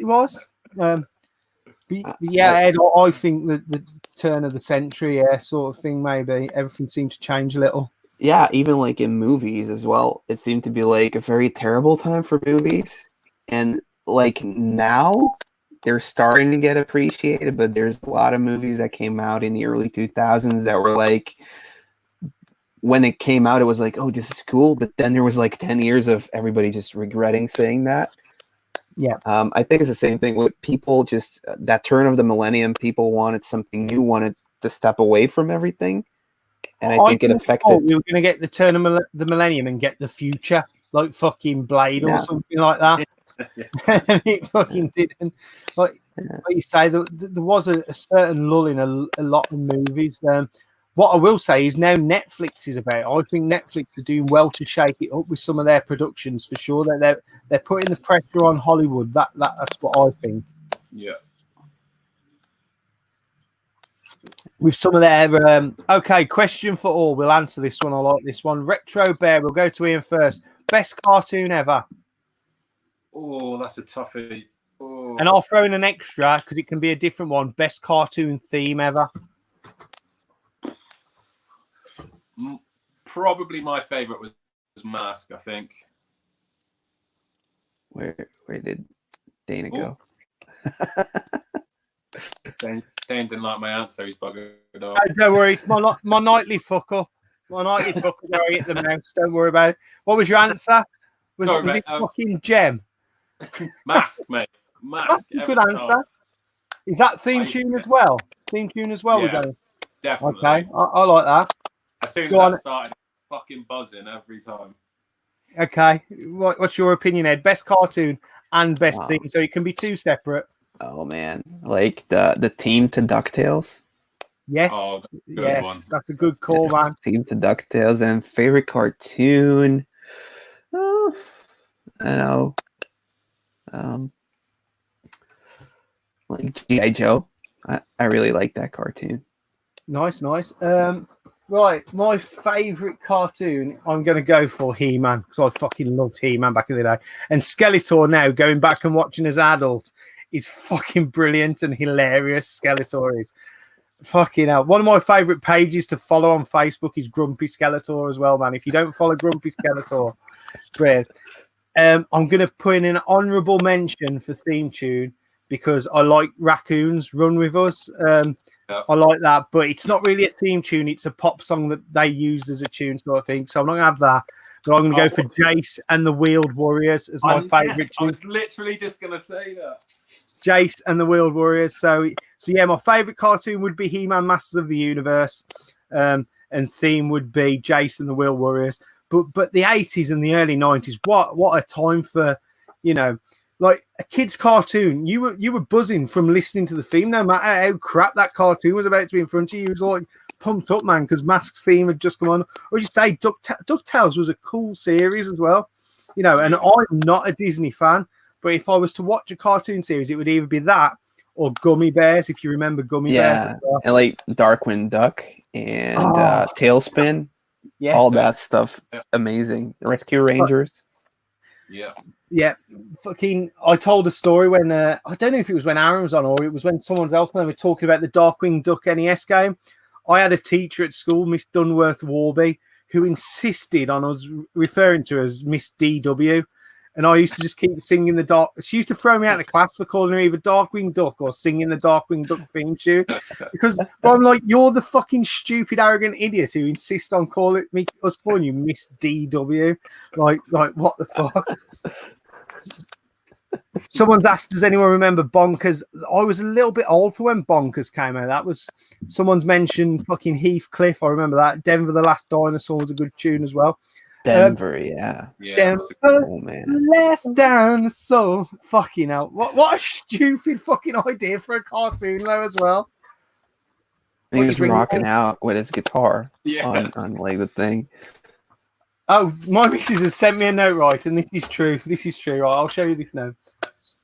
Yeah, Ed, I think that the turn of the century, sort of thing. Maybe everything seemed to change a little. Yeah, even like in movies as well, it seemed to be like a very terrible time for movies. And like now they're starting to get appreciated, but there's a lot of movies that came out in the early 2000s that were like, when it came out, it was like, oh, this is cool. But then there was like 10 years of everybody just regretting saying that. Yeah. I think it's the same thing with people, just that turn of the millennium, people wanted something new, wanted to step away from everything. And I think it affected. We were going to get the turn of the millennium and get the future, like fucking Blade or something like that. And it fucking didn't. Like you say, there was a certain lull in a lot of movies. What I will say is now Netflix is about. I think Netflix are doing well to shake it up with some of their productions for sure. They're putting the pressure on Hollywood. That's what I think. Yeah. With some of their okay, question for all. We'll answer this one. I like this one. Retro Bear. We'll go to Ian first. Best cartoon ever. Oh, that's a toughie. Oh. And I'll throw in an extra because it can be a different one. Best cartoon theme ever. Probably my favorite was Mask, I think. Where did Dana go? Dane didn't like my answer. He's buggered off. Oh, don't worry, it's my nightly fuck up. My nightly fuck up where I hit the mouse. Don't worry about it. What was your answer? Was it fucking Gem? Mask, mate. Mask. That's a good answer. Time. Is that theme tune as well? Theme tune as well? Yeah, definitely. Okay, I like that. As soon as that started, fucking buzzing every time. Okay, what's your opinion, Ed? Best cartoon and best theme, so it can be 2 separate. Oh man, like the theme to DuckTales. Yes, that's a good call, man. Theme to DuckTales. And favorite cartoon. I don't know. like G.I. Joe. I really like that cartoon. Nice. Right, my favourite cartoon, I'm going to go for He-Man, because I fucking loved He-Man back in the day. And Skeletor now, going back and watching as an adult, is fucking brilliant and hilarious. Skeletor is fucking hell. One of my favourite pages to follow on Facebook is Grumpy Skeletor as well, man. If you don't follow Grumpy Skeletor, brilliant. I'm going to put in an honourable mention for theme tune, because I like Raccoons Run With Us. I like that, but it's not really a theme tune. It's a pop song that they use as a tune sort of thing. So I'm not going to have that. But I'm going to go for Jace and the Wheeled Warriors as my favourite tune. I was literally just going to say that. Jace and the Wheeled Warriors. So yeah, my favourite cartoon would be He-Man Masters of the Universe. And theme would be Jace and the Wheeled Warriors. But the 80s and the early 90s, what a time for, like a kid's cartoon. You were buzzing from listening to the theme, no matter how crap that cartoon was about to be in front of you. You was like pumped up, man, because Mask's theme had just come on. Or you say DuckTales was a cool series as well, and I'm not a Disney fan, but if I was to watch a cartoon series, it would either be that or Gummy Bears, if you remember Gummy Bears. As well. And like Darkwing Duck and Tailspin, yes, all that stuff, amazing. Rescue Rangers. Yeah, fucking. I told a story when I don't know if it was when Aaron was on or it was when someone else and they were talking about the Darkwing Duck NES game. I had a teacher at school, Miss Dunworth Warby, who insisted on us referring to her as Miss DW, and I used to just keep singing the dark. She used to throw me out of the class for calling her either Darkwing Duck or singing the Darkwing Duck theme tune, because I'm like, you're the fucking stupid, arrogant idiot who insists on calling you Miss DW. Like what the fuck? Someone's asked, does anyone remember Bonkers? I was a little bit old for when Bonkers came out. That was someone's mentioned fucking Heathcliff. I remember that. Denver the Last Dinosaur was a good tune as well. Denver, yeah. Denver, oh, man. Last Dinosaur. Fucking hell. What a stupid fucking idea for a cartoon though as well. And he was rocking out with his guitar on like the thing. Oh, my missus has sent me a note, right? And this is true. Right, I'll show you this now.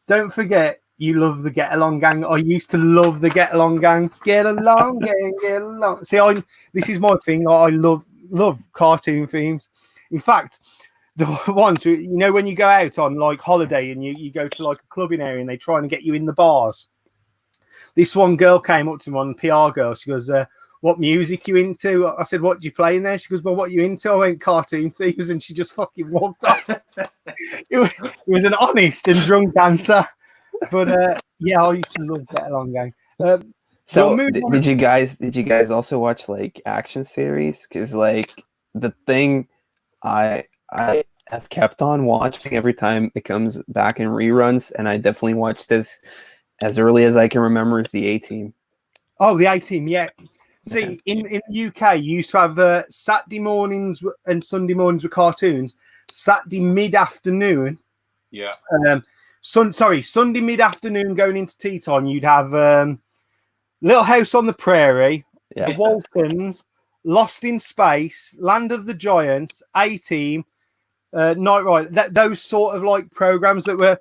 Don't forget, you love the Get Along Gang. I used to love the Get Along Gang. Get along, gang, get along. See, this is my thing. I love cartoon themes. In fact, the ones, when you go out on like holiday and you go to like a clubbing area and they try and get you in the bars. This one girl came up to me, one PR girl. She goes, what music you into? I said, what do you play in there? She goes, well, what you into? I went, cartoon thieves, and she just fucking walked off. it was an honest and drunk answer. But I used to love Get Along Gang. So did you guys also watch like action series? Because like the thing I have kept on watching every time it comes back in reruns, and I definitely watched this as early as I can remember, is the A-Team. Oh, the A-Team, yeah. See, in the UK, you used to have Saturday mornings and Sunday mornings with cartoons. Saturday mid-afternoon. Yeah. Sunday mid-afternoon going into tea time, you'd have Little House on the Prairie, The Waltons, Lost in Space, Land of the Giants, A-Team, Night Rider. Those sort of like programs that were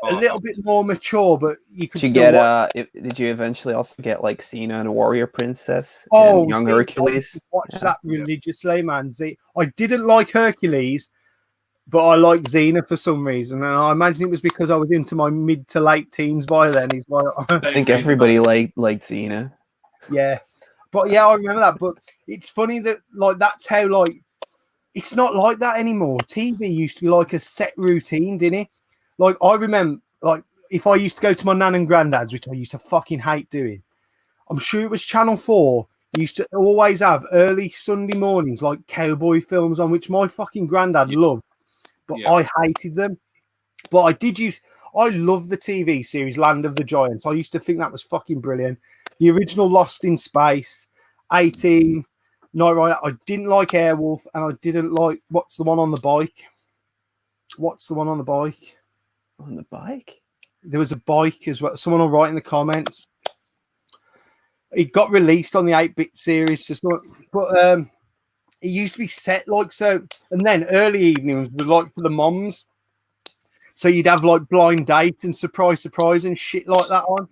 a little bit more mature, but you could did you eventually also get like Xena and Warrior Princess and Young Hercules? Watch that religiously, man. I didn't like Hercules, but I liked Xena for some reason, and I imagine it was because I was into my mid to late teens by then. I think everybody liked Xena. Yeah, but yeah, I remember that. But it's funny that like that's how like. It's not like that anymore. TV used to be like a set routine, didn't it? Like, I remember, like, if I used to go to my nan and granddad's, which I used to fucking hate doing, I'm sure it was Channel 4, used to always have early Sunday mornings, like cowboy films on, which my fucking granddad loved, but I hated them. But I love the TV series Land of the Giants. I used to think that was fucking brilliant. The original Lost in Space, 18... Night Rider. I didn't like Airwolf, and I didn't like what's the one on the bike? On the bike? There was a bike as well. Someone will write in the comments. It got released on the 8-bit series, but it used to be set like so. And then early evenings were like for the moms. So you'd have like Blind Date and Surprise and shit like that on.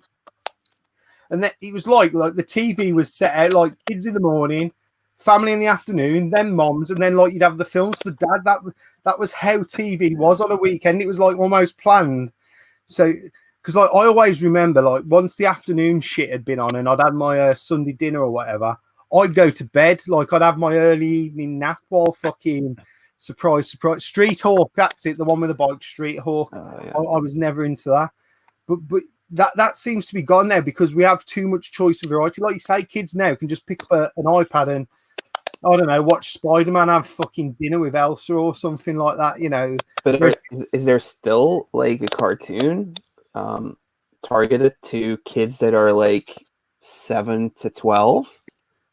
And then it was like the TV was set out like kids in the morning, family in the afternoon, then moms, and then like you'd have the films for dad. That was how TV was on a weekend. It was like almost planned. So because like I always remember like once the afternoon shit had been on and I'd had my Sunday dinner or whatever, I'd go to bed. Like I'd have my early evening nap while fucking surprise Street Hawk. That's it, the one with the bike, Street Hawk. Yeah. I was never into that, but that seems to be gone now because we have too much choice and variety. Like you say, kids now can just pick up an iPad and I don't know, watch Spider-Man, have fucking dinner with Elsa or something like that, you know. But is there still like a cartoon targeted to kids that are like 7 to 12?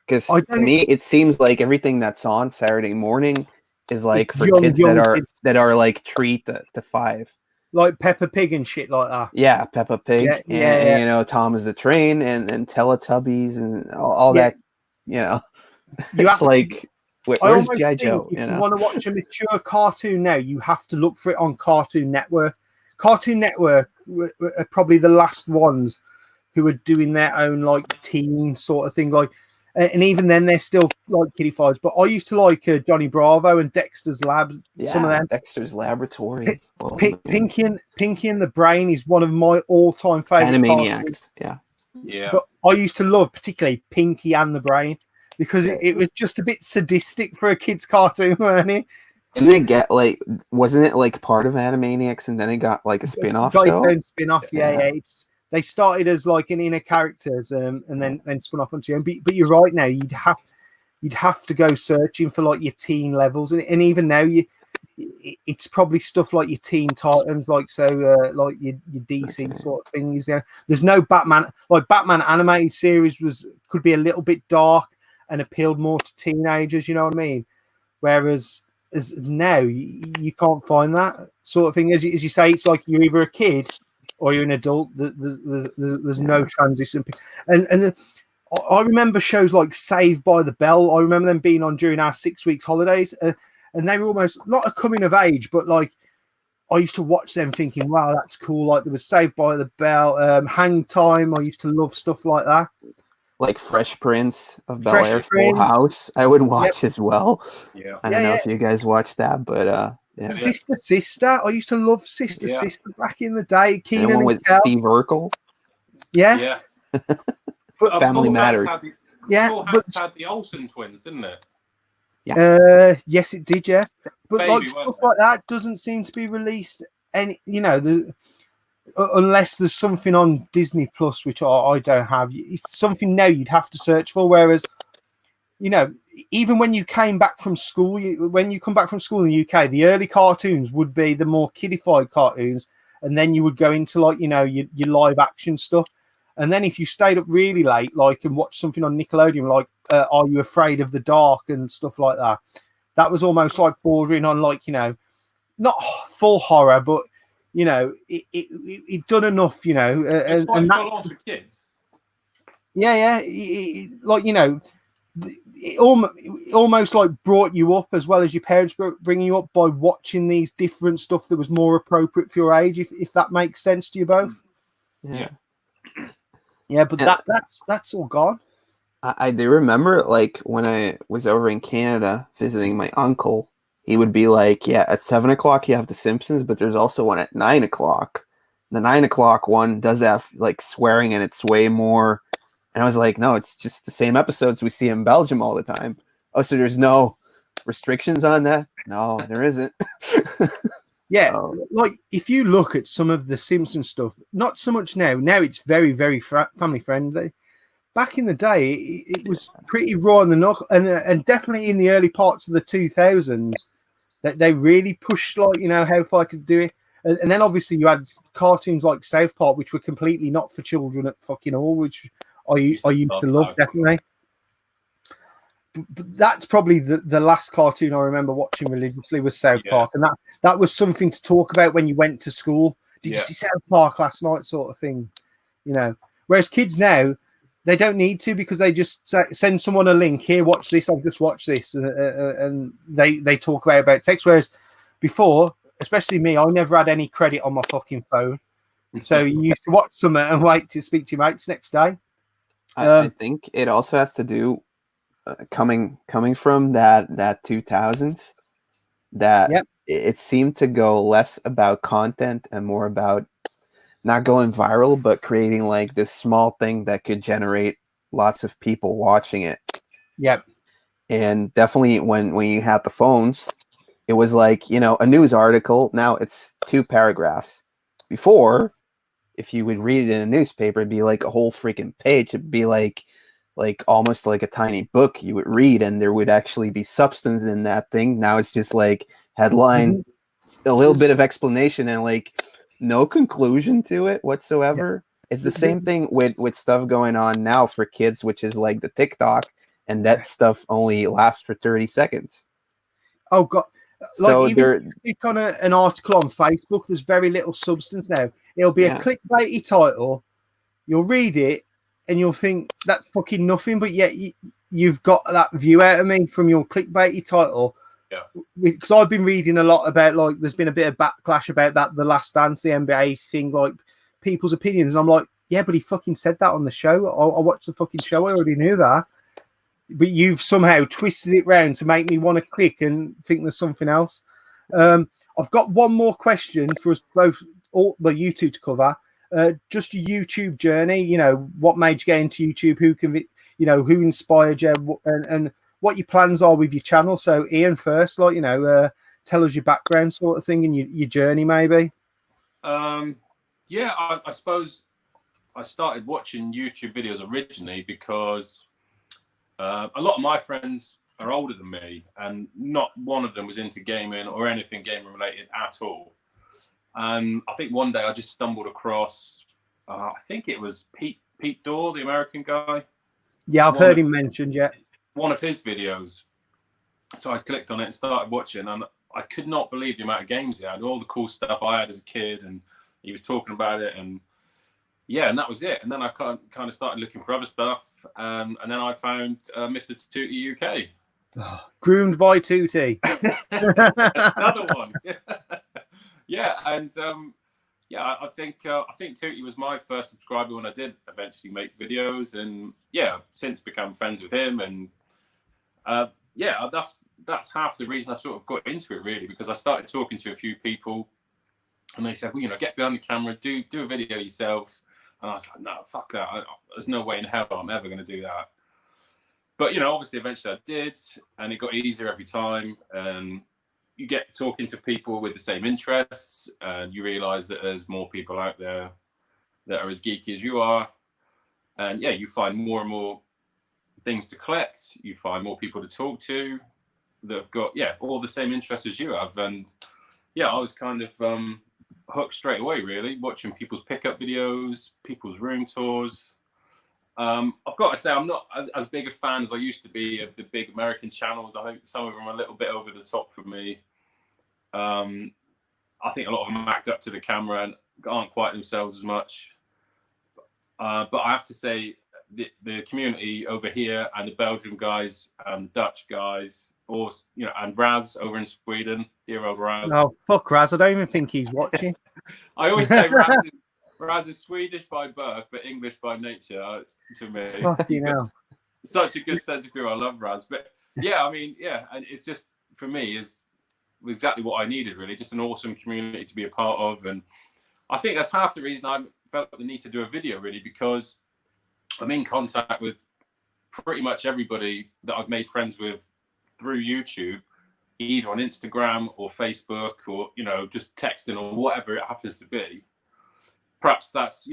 Because to me, it seems like everything that's on Saturday morning is like for kids that are like 3 to 5. Like Peppa Pig and shit like that. Yeah, Peppa Pig. And you know, Thomas the Train and Teletubbies and all that, you know. It's like, where's G.I. Joe? If you want to watch a mature cartoon now, you have to look for it on Cartoon Network. Cartoon Network are probably the last ones who are doing their own like teen sort of thing. Like, and even then, they're still like kiddified. But I used to like Johnny Bravo and Dexter's Lab. Yeah, some of them. Dexter's Laboratory. Pinky and the Brain is one of my all-time favorite. Animaniacs. Yeah. But I used to love particularly Pinky and the Brain. Because it was just a bit sadistic for a kid's cartoon, wasn't it? Didn't it get like? Wasn't it like part of Animaniacs, and then it got like a spin-off show? Got its own spin-off, yeah. They started as like an inner characters, and then spun off onto your own. But you're right now. You'd have to go searching for like your teen levels, and even now it's probably stuff like your Teen Titans, like like your DC sort of things. Yeah, there's no Batman. Like Batman animated series could be a little bit dark and appealed more to teenagers, you know what I mean? Whereas as now you can't find that sort of thing. As you say, it's like you're either a kid or you're an adult. There's no transition. And I remember shows like Saved by the Bell. I remember them being on during our 6 weeks holidays, and they were almost not a coming of age, but like I used to watch them thinking, wow, that's cool. Like there was Saved by the Bell, Hang Time. I used to love stuff like that. Like Fresh Prince of Bel-Air, Full House, I would watch as well. Yeah, I don't know if you guys watched that, but Sister. I used to love Sister back in the day. Keenan and with Kel. Steve Urkel. Yeah. But Family Matters. But had the Olsen twins, didn't it? Yeah. Yes, it did. Yeah, but Baby, like stuff like that doesn't seem to be released. Any, you know, unless there's something on Disney Plus, which I don't have. It's something now you'd have to search for. Whereas, you know, even when you came back from school, when you come back from school in the UK, the early cartoons would be the more kiddified cartoons, and then you would go into like, you know, your live action stuff. And then if you stayed up really late, like, and watched something on Nickelodeon, like Are You Afraid of the Dark and stuff like that, that was almost like bordering on like, you know, not full horror, but you know, it done enough, you know, and that's for kids. Yeah, like, you know, it almost like brought you up as well as your parents bringing you up by watching these different stuff that was more appropriate for your age, if that makes sense to you both. Yeah, but that's all gone. I do remember, like, when I was over in Canada visiting my uncle, he would be like, yeah, at 7 o'clock you have The Simpsons, but there's also one at 9 o'clock. The 9 o'clock one does have like swearing, and it's way more. And I was like, no, it's just the same episodes we see in Belgium all the time. Oh, so there's no restrictions on that? No, there isn't. Yeah, like if you look at some of the Simpsons stuff, not so much now. Now it's very, very family friendly. Back in the day, it was pretty raw in the knuckle, and definitely in the early parts of the 2000s, that they really pushed, like, you know, how far I could do it. And then obviously you had cartoons like South Park, which were completely not for children at fucking all, which I used to love, definitely. But that's probably the last cartoon I remember watching religiously was South Park, and that was something to talk about when you went to school. Did you see South Park last night, sort of thing, you know? Whereas kids now, they don't need to, because they just send someone a link. Here, watch this. I've just watched this, and they talk about text. Whereas before, especially me, I never had any credit on my fucking phone, so you used to watch something and wait to speak to your mates next day. I think it also has to do coming from that 2000s, that Yep. it seemed to go less about content and more about not going viral, but creating like this small thing that could generate lots of people watching it. Yep. And definitely when you have the phones, it was like, you know, a news article. Now it's 2 paragraphs. Before, if you would read it in a newspaper, it'd be like a whole freaking page. It'd be like almost like a tiny book you would read, and there would actually be substance in that thing. Now it's just like headline, a little bit of explanation, and like no conclusion to it whatsoever. Yeah. It's the same thing with stuff going on now for kids, which is like the TikTok, and that stuff only lasts for 30 seconds. Oh God. So like even if you click on an article on Facebook, there's very little substance now. It'll be a clickbaity title. You'll read it and you'll think that's fucking nothing, but yet you've got that view out of me from your clickbaity title. Yeah. Because I've been reading a lot about, like, there's been a bit of backlash about that, The Last Dance, the NBA thing, like people's opinions. And I'm like, yeah, but he fucking said that on the show. I watched the fucking show. I already knew that. But you've somehow twisted it round to make me want to click and think there's something else. I've got one more question for us both, you two, to cover. Just your YouTube journey. You know, what made you get into YouTube? Who inspired you, and what your plans are with your channel. So, Ian, first, tell us your background, sort of thing, and your journey, maybe. Yeah, I suppose I started watching YouTube videos originally because a lot of my friends are older than me, and not one of them was into gaming or anything gaming related at all. And I think one day I just stumbled across, I think it was Pete Dorr, the American guy. Yeah, I've heard him mentioned, yeah. One of his videos. So I clicked on it and started watching, and I could not believe the amount of games he had, all the cool stuff I had as a kid, and he was talking about it, and yeah, and that was it. And then I kind of started looking for other stuff, and then I found Mr. Tootie UK. Oh, groomed by Tootie. Another one. Yeah, and I think Tootie was my first subscriber when I did eventually make videos, and yeah, since become friends with him, and that's half the reason I sort of got into it, really, because I started talking to a few people, and they said, well, get behind the camera, do a video yourself. And I was like, no, fuck that. There's no way in hell I'm ever going to do that. But, obviously, eventually I did. And it got easier every time. And you get talking to people with the same interests. And you realize that there's more people out there that are as geeky as you are. And, yeah, you find more and more things to collect. You find more people to talk to that have got, all the same interests as you have. And, yeah, I was kind of hooked straight away, really, watching people's pickup videos, people's room tours. I've got to say, I'm not as big a fan as I used to be of the big American channels. I think some of them are a little bit over the top for me. I think a lot of them act up to the camera and aren't quite themselves as much. But I have to say, the community over here, and the Belgian guys and the Dutch guys, or and Raz over in Sweden, dear old Raz. Oh, fuck Raz! I don't even think he's watching. I always say Raz is Swedish by birth, but English by nature. To me, fucking hell. Such a good sense of humor. I love Raz, but yeah, I mean, and it's just, for me, is exactly what I needed, really. Just an awesome community to be a part of, and I think that's half the reason I felt the need to do a video, really, because I'm in contact with pretty much everybody that I've made friends with through YouTube, either on Instagram or Facebook, or just texting or whatever it happens to be. Perhaps that's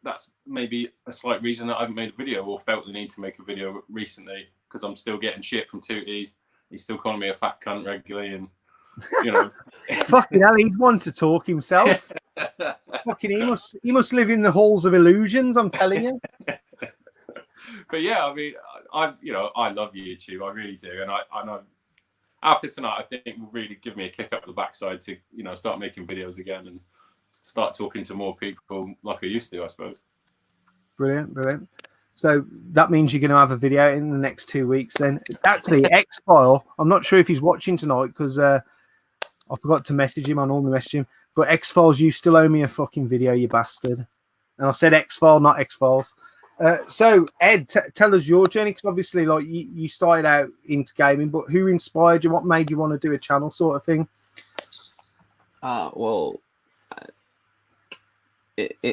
that's maybe a slight reason that I haven't made a video or felt the need to make a video recently, because I'm still getting shit from Tootie. He's still calling me a fat cunt regularly, and fucking hell, he's one to talk himself. Fucking he must live in the halls of illusions, I'm telling you. But yeah, I mean, I love YouTube, I really do, and I after tonight, I think it will really give me a kick up the backside to start making videos again and start talking to more people like I used to, I suppose. Brilliant. So that means you're going to have a video in the next 2 weeks then. Actually, X-File, I'm not sure if he's watching tonight, because I forgot to message him. I normally message him. But X-Files, you still owe me a fucking video, you bastard. And I said X-File, not X-Files. So Ed, tell us your journey, because obviously, like you started out into gaming, but who inspired you? What made you want to do a channel sort of thing? Well,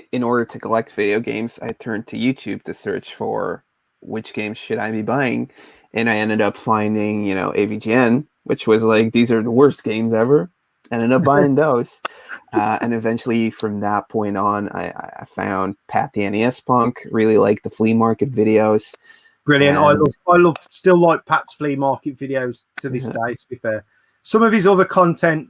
in order to collect video games, I turned to YouTube to search for which games should I be buying, and I ended up finding, AVGN, which was like, these are the worst games ever. I ended up buying those, and eventually from that point on, I found Pat the NES Punk. Really liked the flea market videos. Brilliant. And I love still like Pat's flea market videos to this day, to be fair. Some of his other content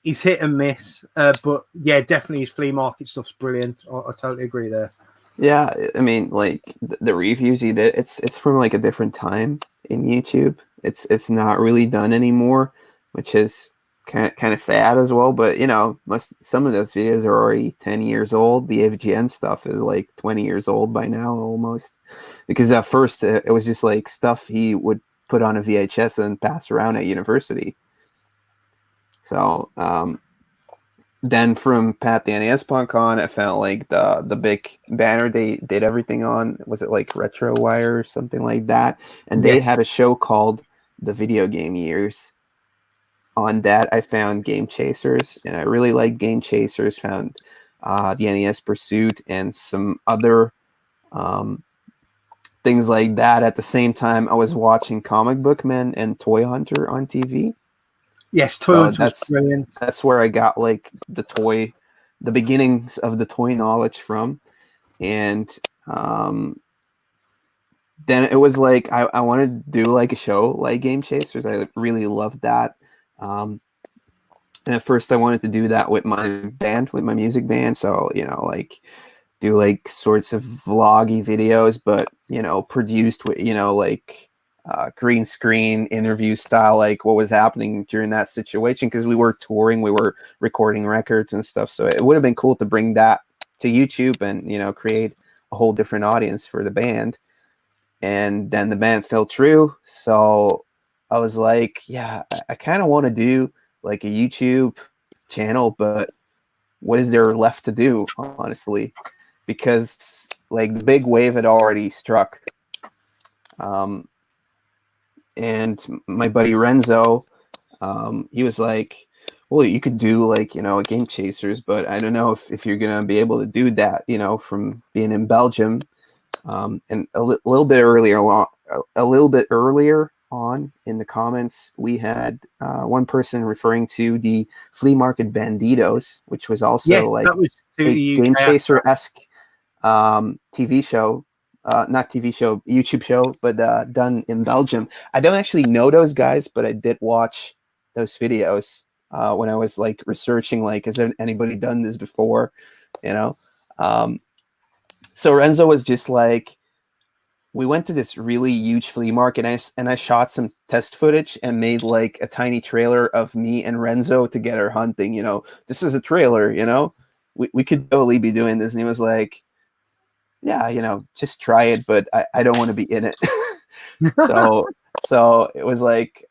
is hit and miss, but yeah, definitely his flea market stuff's brilliant. I totally agree there. Yeah, I mean, like the reviews he did, it's from like a different time in YouTube. It's not really done anymore, which is kind of sad as well. But some of those videos are already 10 years old. The FGN stuff is like 20 years old by now almost, because at first it was just like stuff he would put on a VHS and pass around at university. So then from Pat the NES Punk on, I found like the big banner they did everything on. Was it like Retro Wire or something like that? And they had a show called The Video Game Years. On that, I found Game Chasers, and I really like Game Chasers. Found the NES Pursuit and some other things like that. At the same time, I was watching Comic Book Men and Toy Hunter on TV. Yes, Toy Hunter was brilliant. That's where I got like the beginnings of the toy knowledge from. And then it was like I wanted to do like a show like Game Chasers. I really loved that. And at first I wanted to do that with my band, with my music band. So, like do like sorts of vloggy videos, but, produced with, green screen interview style, like what was happening during that situation. Because we were touring, we were recording records and stuff. So it would have been cool to bring that to YouTube and, create a whole different audience for the band. And then the band fell through. So I was like, yeah, I kind of want to do like a YouTube channel, but what is there left to do, honestly? Because like the big wave had already struck. And my buddy Renzo, he was like, well, you could do like, a Game Chasers, but I don't know if you're going to be able to do that, from being in Belgium. And a little bit earlier on in the comments, we had one person referring to the Flea Market Banditos, which was also a Game Chaser-esque TV show. Not TV show, YouTube show, but done in Belgium. I don't actually know those guys, but I did watch those videos when I was like researching, like, has anybody done this before? So Renzo was just like, we went to this really huge flea market, and I shot some test footage and made like a tiny trailer of me and Renzo together hunting. This is a trailer. We could totally be doing this. And he was like, yeah, just try it, but I don't want to be in it. So it was like,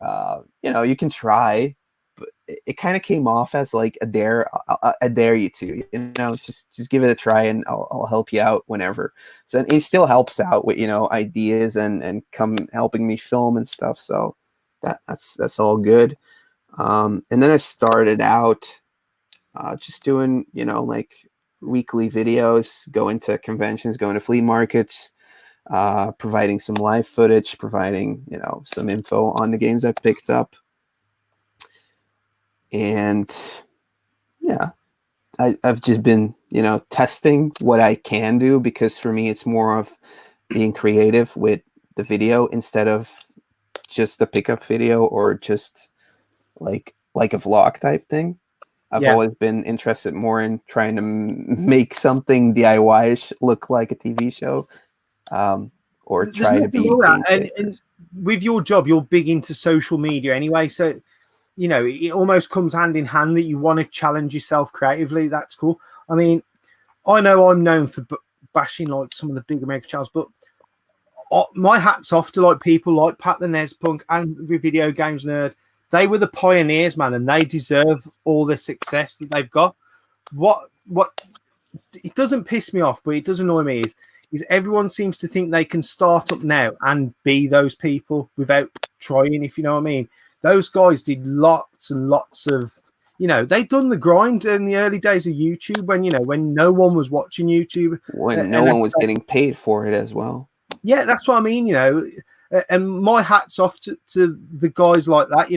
you can try, but it kind of came off as like a dare you to, just give it a try, and I'll help you out whenever. So he still helps out with, ideas and come helping me film and stuff. So that's all good. And then I started out just doing, like weekly videos, going to conventions, going to flea markets, providing some live footage, providing, some info on the games I picked up. And yeah, I've just been, testing what I can do, because for me, it's more of being creative with the video instead of just a pickup video or just like a vlog type thing. I've always been interested more in trying to make something DIY-ish look like a TV show, or try to be. And with your job, you're big into social media anyway, so it almost comes hand in hand that you want to challenge yourself creatively. That's cool. I mean, I know I'm known for bashing like some of the big American channels, but my hat's off to like people like Pat the NES Punk and Video Games Nerd. They were the pioneers, man, and they deserve all the success that they've got. What it doesn't piss me off, but it does annoy me, is is everyone seems to think they can start up now and be those people without trying, if you know what I mean. Those guys did lots and lots of, they'd done the grind in the early days of YouTube when no one was watching YouTube. When no one was getting paid for it as well. Yeah, that's what I mean, and my hat's off to the guys like that,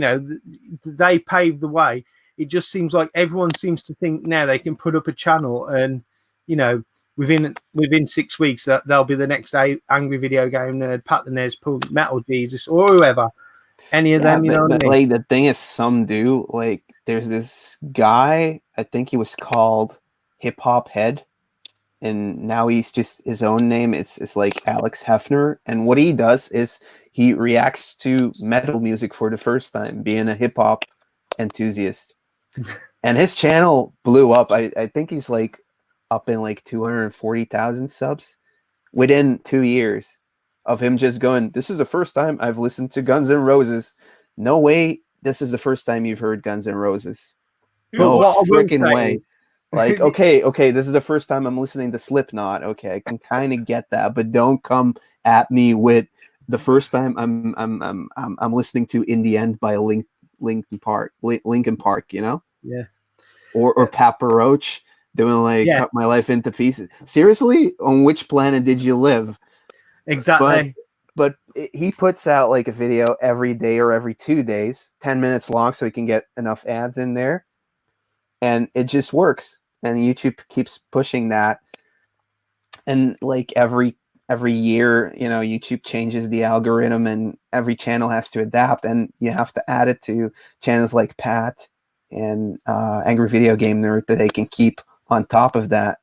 they paved the way. It just seems like everyone seems to think now they can put up a channel and, within 6 weeks that they'll be the next angry video game nerd, Pat the Nez, Metal Jesus, or whoever. Any of them, but, what I mean? Like, the thing is, some do. Like, there's this guy, I think he was called Hip Hop Head, and now he's just his own name. It's like Alex Hefner, and what he does is he reacts to metal music for the first time, being a hip hop enthusiast. And his channel blew up. I think he's like up in like 240,000 subs within 2 years of him just going, this is the first time I've listened to Guns N' Roses. No way this is the first time you've heard Guns N' Roses. No freaking way. Like, okay, this is the first time I'm listening to Slipknot. Okay, I can kind of get that, but don't come at me with the first time I'm listening to In the End by Linkin Park, Yeah. Or Papa Roach doing like Cut My Life into Pieces. Seriously, on which planet did you live? Exactly. But he puts out like a video every day or every 2 days, 10 minutes long, so he can get enough ads in there, and it just works. And YouTube keeps pushing that, and like every year, YouTube changes the algorithm, and every channel has to adapt, and you have to add it to channels like Pat and Angry Video Game Nerd that they can keep on top of that,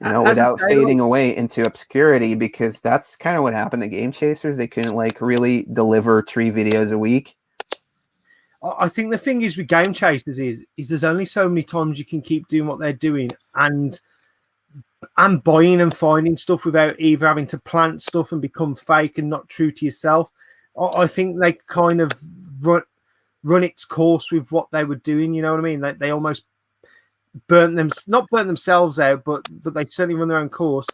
without fading away into obscurity, because that's kind of what happened to Game Chasers. They couldn't like really deliver 3 videos a week. I think the thing is with Game Chasers is there's only so many times you can keep doing what they're doing and buying and finding stuff without either having to plant stuff and become fake and not true to yourself. I think they kind of run its course with what they were doing. You know what I mean? They almost not burnt themselves out, but they certainly run their own course.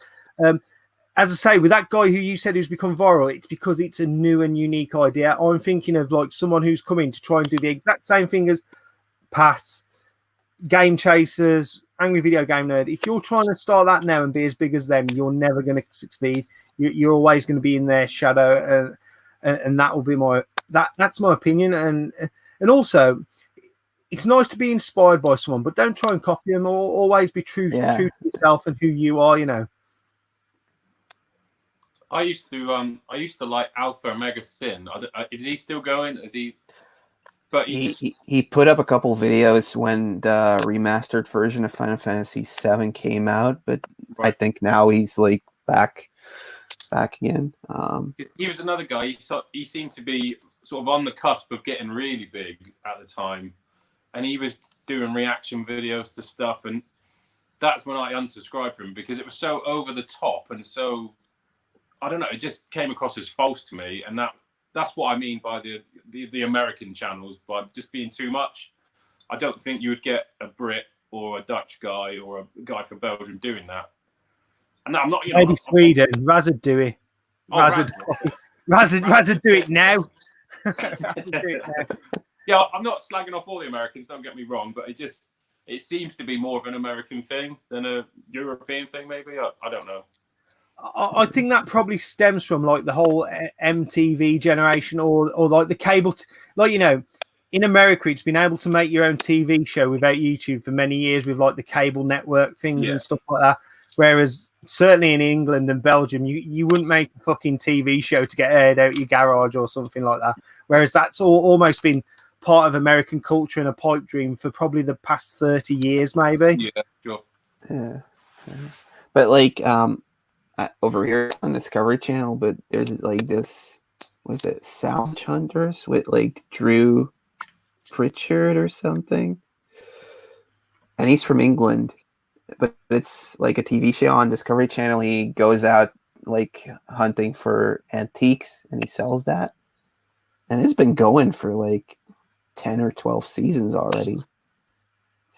As I say, with that guy who you said who's become viral, it's because it's a new and unique idea. I'm thinking of like someone who's coming to try and do the exact same thing as Pat, Game Chasers, Angry Video Game Nerd. If you're trying to start that now and be as big as them, you're never going to succeed. You're always going to be in their shadow, and that will be that's my opinion. And also, it's nice to be inspired by someone, but don't try and copy them. Or always be true to yourself and who you are. I used to like Alpha Omega Sin. Is he still going? Is he? But he put up a couple videos when the remastered version of Final Fantasy VII came out, but right. I think now he's like back again. He was another guy. He seemed to be sort of on the cusp of getting really big at the time, and he was doing reaction videos to stuff, and that's when I unsubscribed from him because it was so over the top and so. I don't know. It just came across as false to me, and that's what I mean by the American channels, by just being too much. I don't think you would get a Brit or a Dutch guy or a guy from Belgium doing that. And I'm not. Maybe Sweden. Raz'd do it. Raz'd do it now. Yeah, I'm not slagging off all the Americans. Don't get me wrong, but it seems to be more of an American thing than a European thing. Maybe I don't know. I think that probably stems from like the whole MTV generation or like the cable, in America, it's been able to make your own TV show without YouTube for many years with like the cable network things and stuff like that. Whereas certainly in England and Belgium, you wouldn't make a fucking TV show to get aired out your garage or something like that. Whereas that's almost been part of American culture and a pipe dream for probably the past 30 years, maybe. Yeah, sure. Yeah. But like, over here on Discovery Channel, but there's like this, what is it, Salvage Hunters with like Drew Pritchard or something, and he's from England, but it's like a TV show on Discovery Channel. He goes out like hunting for antiques and he sells that, and it's been going for like 10 or 12 seasons already.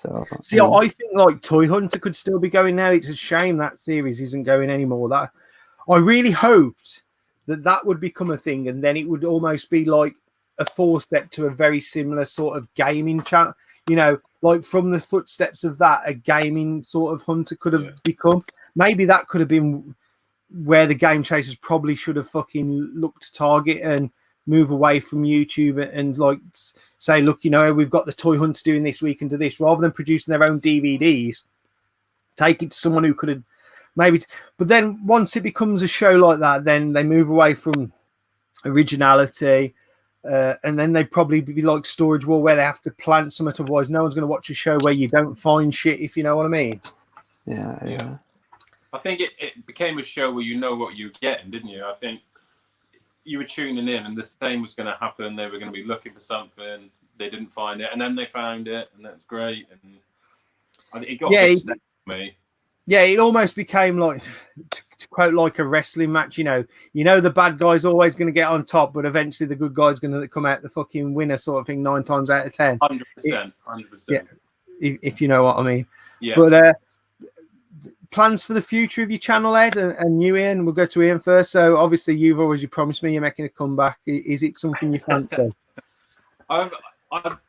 So See, I think like Toy Hunter could still be going now. It's a shame that series isn't going anymore. That I really hoped that would become a thing, and then it would almost be like a four-step to a very similar sort of gaming channel. You know, like from the footsteps of that, a gaming sort of hunter could have become. Maybe that could have been where the Game Chasers probably should have fucking looked to target and move away from YouTube and like say, look, you know, we've got the Toy Hunter doing this, we can do this, rather than producing their own DVDs. Take it to someone who could have maybe. But then once it becomes a show like that, then they move away from originality. And then they'd probably be like Storage War, where they have to plant something, otherwise no one's going to watch a show where you don't find shit, if you know what I mean. Yeah. I think it became a show where you know what you're getting, didn't you? I think you were tuning in and the same was going to happen. They were going to be looking for something, they didn't find it, and then they found it, and that's great. And I think it got a bit stuck for me. Yeah, it almost became like, to quote like a wrestling match, you know, the bad guy's always going to get on top, but eventually the good guy's going to come out the fucking winner, sort of thing, 9 times out of 10. 100%. Yeah, if you know what I mean. Yeah. But plans for the future of your channel, Ed, and you, Ian? We'll go to Ian first. So obviously you've always promised me you're making a comeback. Is it something you fancy? I've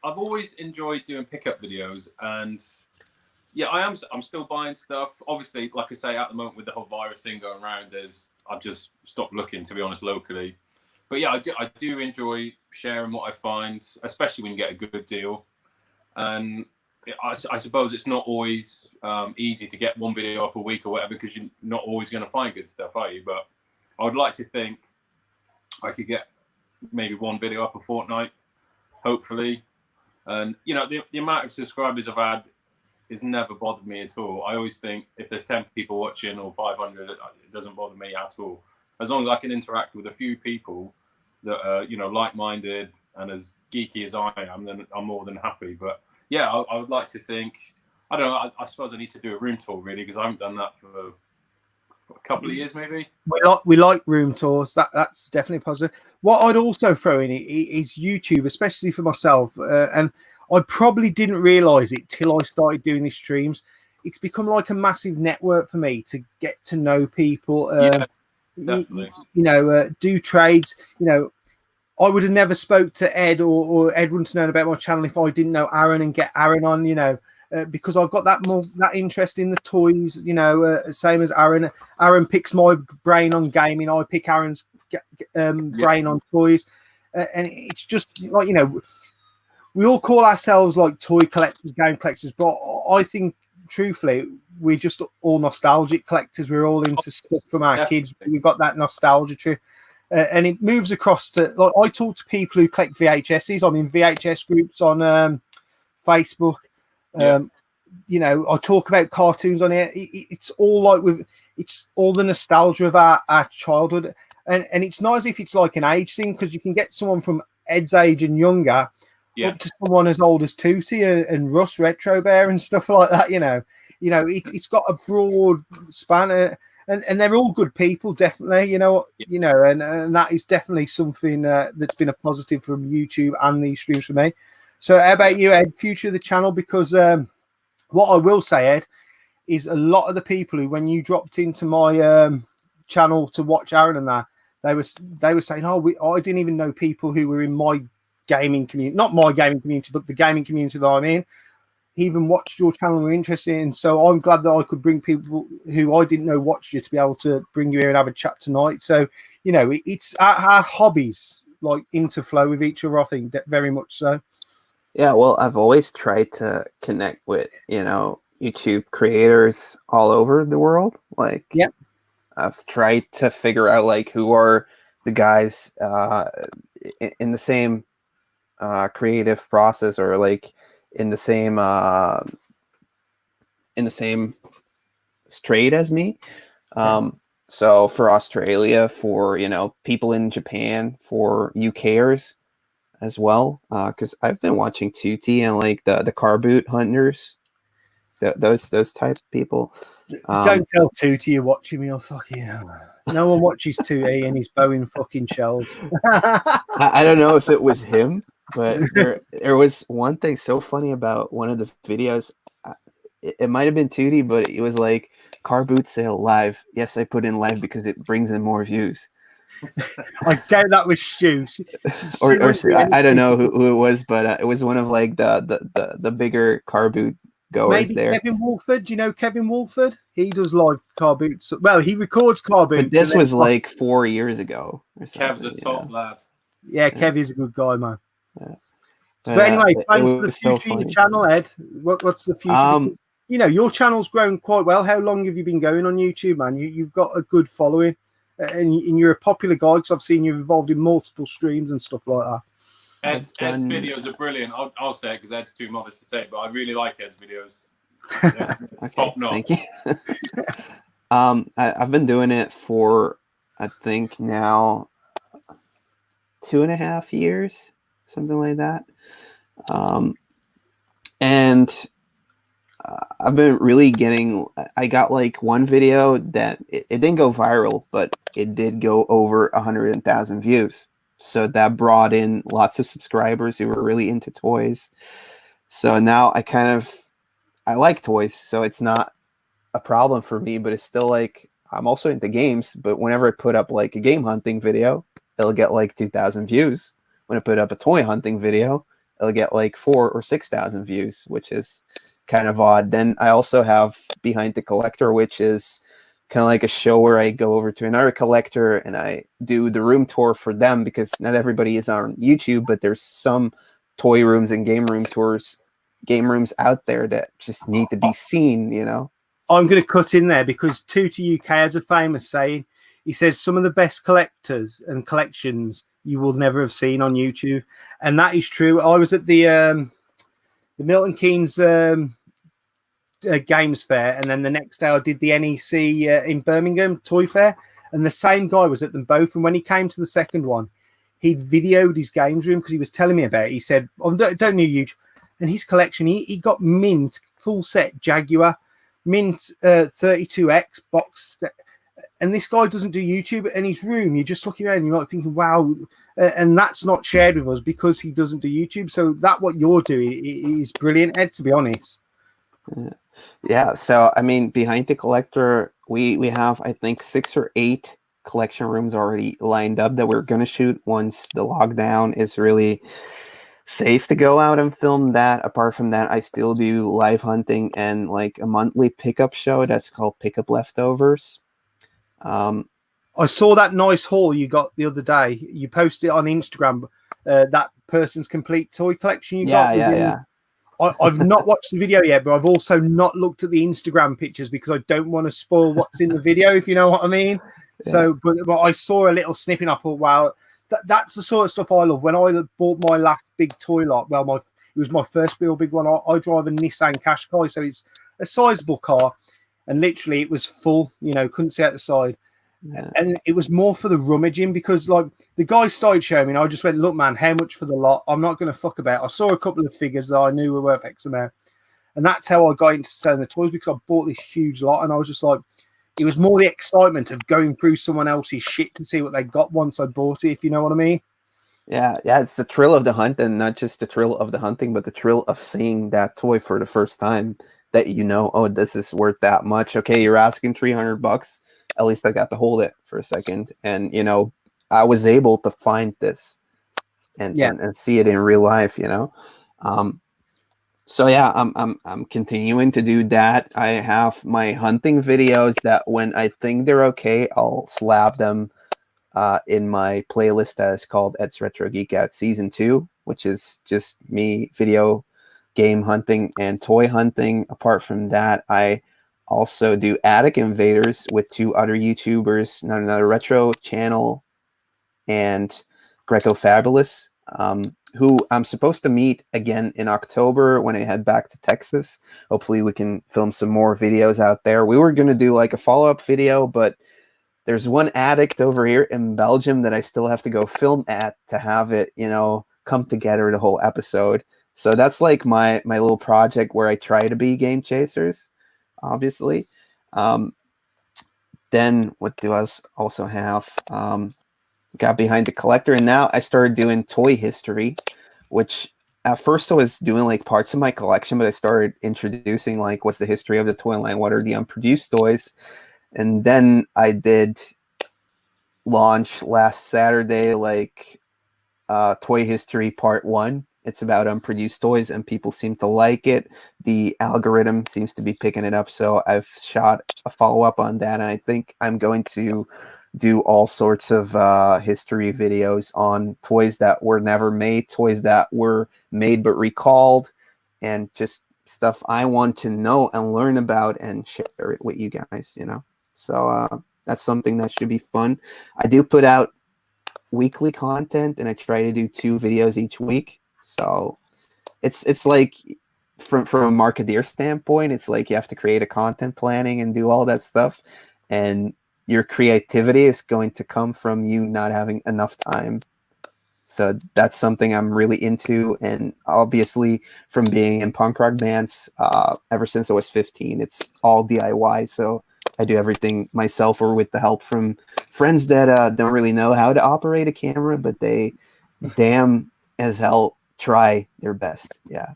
always enjoyed doing pickup videos, and yeah, I'm still buying stuff. Obviously, like I say, at the moment with the whole virus thing going around, I've just stopped looking, to be honest, locally. But yeah, I do enjoy sharing what I find, especially when you get a good deal. And I suppose it's not always easy to get one video up a week or whatever, because you're not always going to find good stuff, are you? But I would like to think I could get maybe one video up a fortnight, hopefully. And you know, the amount of subscribers I've had has never bothered me at all. I always think if there's 10 people watching or 500, it doesn't bother me at all. As long as I can interact with a few people that are, you know, like-minded and as geeky as I am, then I'm more than happy. But yeah, I would like to think, I don't know, I suppose I need to do a room tour really, because I haven't done that for a couple of years maybe. We like room tours. That's definitely positive. What I'd also throw in is YouTube, especially for myself. And I probably didn't realize it till I started doing these streams. It's become like a massive network for me to get to know people. Yeah, definitely. You know, do trades. You know, I would have never spoke to Ed or Ed wouldn't have known about my channel if I didn't know Aaron and get Aaron on, you know, because I've got that interest in the toys, you know, same as Aaron. Aaron picks my brain on gaming. I pick Aaron's brain on toys. And it's just like, you know, we all call ourselves like toy collectors, game collectors, but I think truthfully, we're just all nostalgic collectors. We're all into stuff from our kids. We've got that nostalgia trip. And it moves across to, like, I talk to people who collect VHSs. I'm in VHS groups on Facebook. You know, I talk about cartoons on here. It's all like it's all the nostalgia of our childhood. And it's not as if it's like an age thing, because you can get someone from Ed's age and younger up to someone as old as Tootie and Russ Retro Bear and stuff like that. You know, it's got a broad span. And they're all good people, definitely, you know, and that is definitely something that's been a positive from YouTube and these streams for me. So how about you, Ed, future of the channel? Because what I will say, Ed, is a lot of the people who, when you dropped into my channel to watch Aaron and that, they were saying, I didn't even know people who were in my gaming community, not my gaming community, but the gaming community that I'm in. He even watched your channel and were interested in. So I'm glad that I could bring people who I didn't know watched you to be able to bring you here and have a chat tonight. So, you know, it's our hobbies like interflow with each other, I think, very much so. Yeah, well, I've always tried to connect with, you know, YouTube creators all over the world. Like, I've tried to figure out like who are the guys in the same creative process, or like in the same straight as me. So for Australia, for, you know, people in Japan, for UKers as well, because I've been watching Tootie and like the car boot hunters, those type of people. Don't tell Tootie you're watching me. Oh, fucking hell. No one watches Tootie and his Boeing fucking shells. I don't know if it was him, but there was one thing so funny about one of the videos. it might have been 2D, but it was like car boot sale live. Yes, I put in live because it brings in more views. I doubt that was Stu. Or I don't know who it was, but it was one of like the bigger car boot goers maybe there. Kevin Wolford. Do you know Kevin Wolford? He does live car boots. Well, he records car boots. But this was like 4 years ago or something. Kev's a top lad. Yeah, Kev is a good guy, man. Yeah. But anyway, plans for the was so future of your funny. channel, Ed. What's the future? You know, your channel's grown quite well. How long have you been going on YouTube, man? You've got a good following, and you're a popular guy because I've seen you involved in multiple streams and stuff like that. Ed's videos are brilliant. I'll say it because Ed's too modest to say it, but I really like Ed's videos. Yeah. Okay, top notch. thank you. I've been doing it for, I think now 2.5 years, something like that. And I've been really getting, I got like one video that it didn't go viral, but it did go over 100,000 views. So that brought in lots of subscribers who were really into toys. So now I like toys, so it's not a problem for me, but it's still like, I'm also into games, but whenever I put up like a game hunting video, it'll get like 2,000 views. When I put up a toy hunting video, it'll get like 4,000 or 6,000 views, which is kind of odd. Then I also have Behind the Collector, which is kind of like a show where I go over to another collector and I do the room tour for them, because not everybody is on YouTube, but there's some toy rooms and game rooms out there that just need to be seen, you know. I'm going to cut in there because Tutti UK has a famous saying. He says some of the best collectors and collections you will never have seen on YouTube, and that is true. I was at the Milton Keynes Games Fair, and then the next day I did the NEC in Birmingham Toy Fair, and the same guy was at them both. And when he came to the second one, he'd videoed his games room because he was telling me about it. He said, "I don't know you," and his collection, he got mint full set Jaguar, mint 32X box set. And this guy doesn't do YouTube. In his room, you're just looking around and you're like thinking, wow. And that's not shared with us because he doesn't do YouTube. So that what you're doing is brilliant, Ed, to be honest. Yeah. So, I mean, Behind the Collector, we have, I think, 6 or 8 collection rooms already lined up that we're going to shoot once the lockdown is really safe to go out and film that. Apart from that, I still do live hunting and like a monthly pickup show that's called Pickup Leftovers. I saw that nice haul you got the other day. You posted it on Instagram. That person's complete toy collection you got. Yeah. I've not watched the video yet, but I've also not looked at the Instagram pictures because I don't want to spoil what's in the video, if you know what I mean. Yeah. So, but I saw a little snippet and I thought, wow, that's the sort of stuff I love. When I bought my last big toy lot, well, it was my first real big one. I drive a Nissan Qashqai, so it's a sizable car. And literally it was full, you know, couldn't see out the side. Yeah. And it was more for the rummaging because like the guy started showing me and I just went, look, man, how much for the lot? I'm not going to fuck about. I saw a couple of figures that I knew were worth X amount. And that's how I got into selling the toys, because I bought this huge lot and I was just like, it was more the excitement of going through someone else's shit to see what they got once I bought it, if you know what I mean. Yeah, it's the thrill of the hunt, and not just the thrill of the hunting, but the thrill of seeing that toy for the first time. That you know, oh, this is worth that much. Okay, you're asking $300. At least I got to hold it for a second, and you know, I was able to find this and see it in real life. You know, so yeah, I'm continuing to do that. I have my hunting videos that when I think they're okay, I'll slap them in my playlist that is called Ed's Retro Geek Out Season 2, which is just me video game hunting and toy hunting. Apart from that, I also do Attic Invaders with 2 other YouTubers, another retro channel and Greco Fabulous, who I'm supposed to meet again in October when I head back to Texas. Hopefully we can film some more videos out there. We were going to do like a follow-up video, but there's one addict over here in Belgium that I still have to go film at to have it, you know, come together the whole episode. So that's like my little project where I try to be game chasers, obviously. Then what do I also have? Got Behind the Collector, and now I started doing toy history, which at first I was doing like parts of my collection, but I started introducing like what's the history of the toy line, what are the unproduced toys, and then I did launch last Saturday like Toy History Part 1. It's about unproduced toys, and people seem to like it. The algorithm seems to be picking it up, so I've shot a follow-up on that, and I think I'm going to do all sorts of history videos on toys that were never made, toys that were made but recalled, and just stuff I want to know and learn about and share it with you guys, you know? So that's something that should be fun. I do put out weekly content, and I try to do 2 videos each week. So it's like from a marketeer standpoint, it's like you have to create a content planning and do all that stuff, and your creativity is going to come from you not having enough time. So that's something I'm really into, and obviously from being in punk rock bands ever since I was 15, it's all DIY. So I do everything myself or with the help from friends that don't really know how to operate a camera, but they damn as hell try their best. Yeah.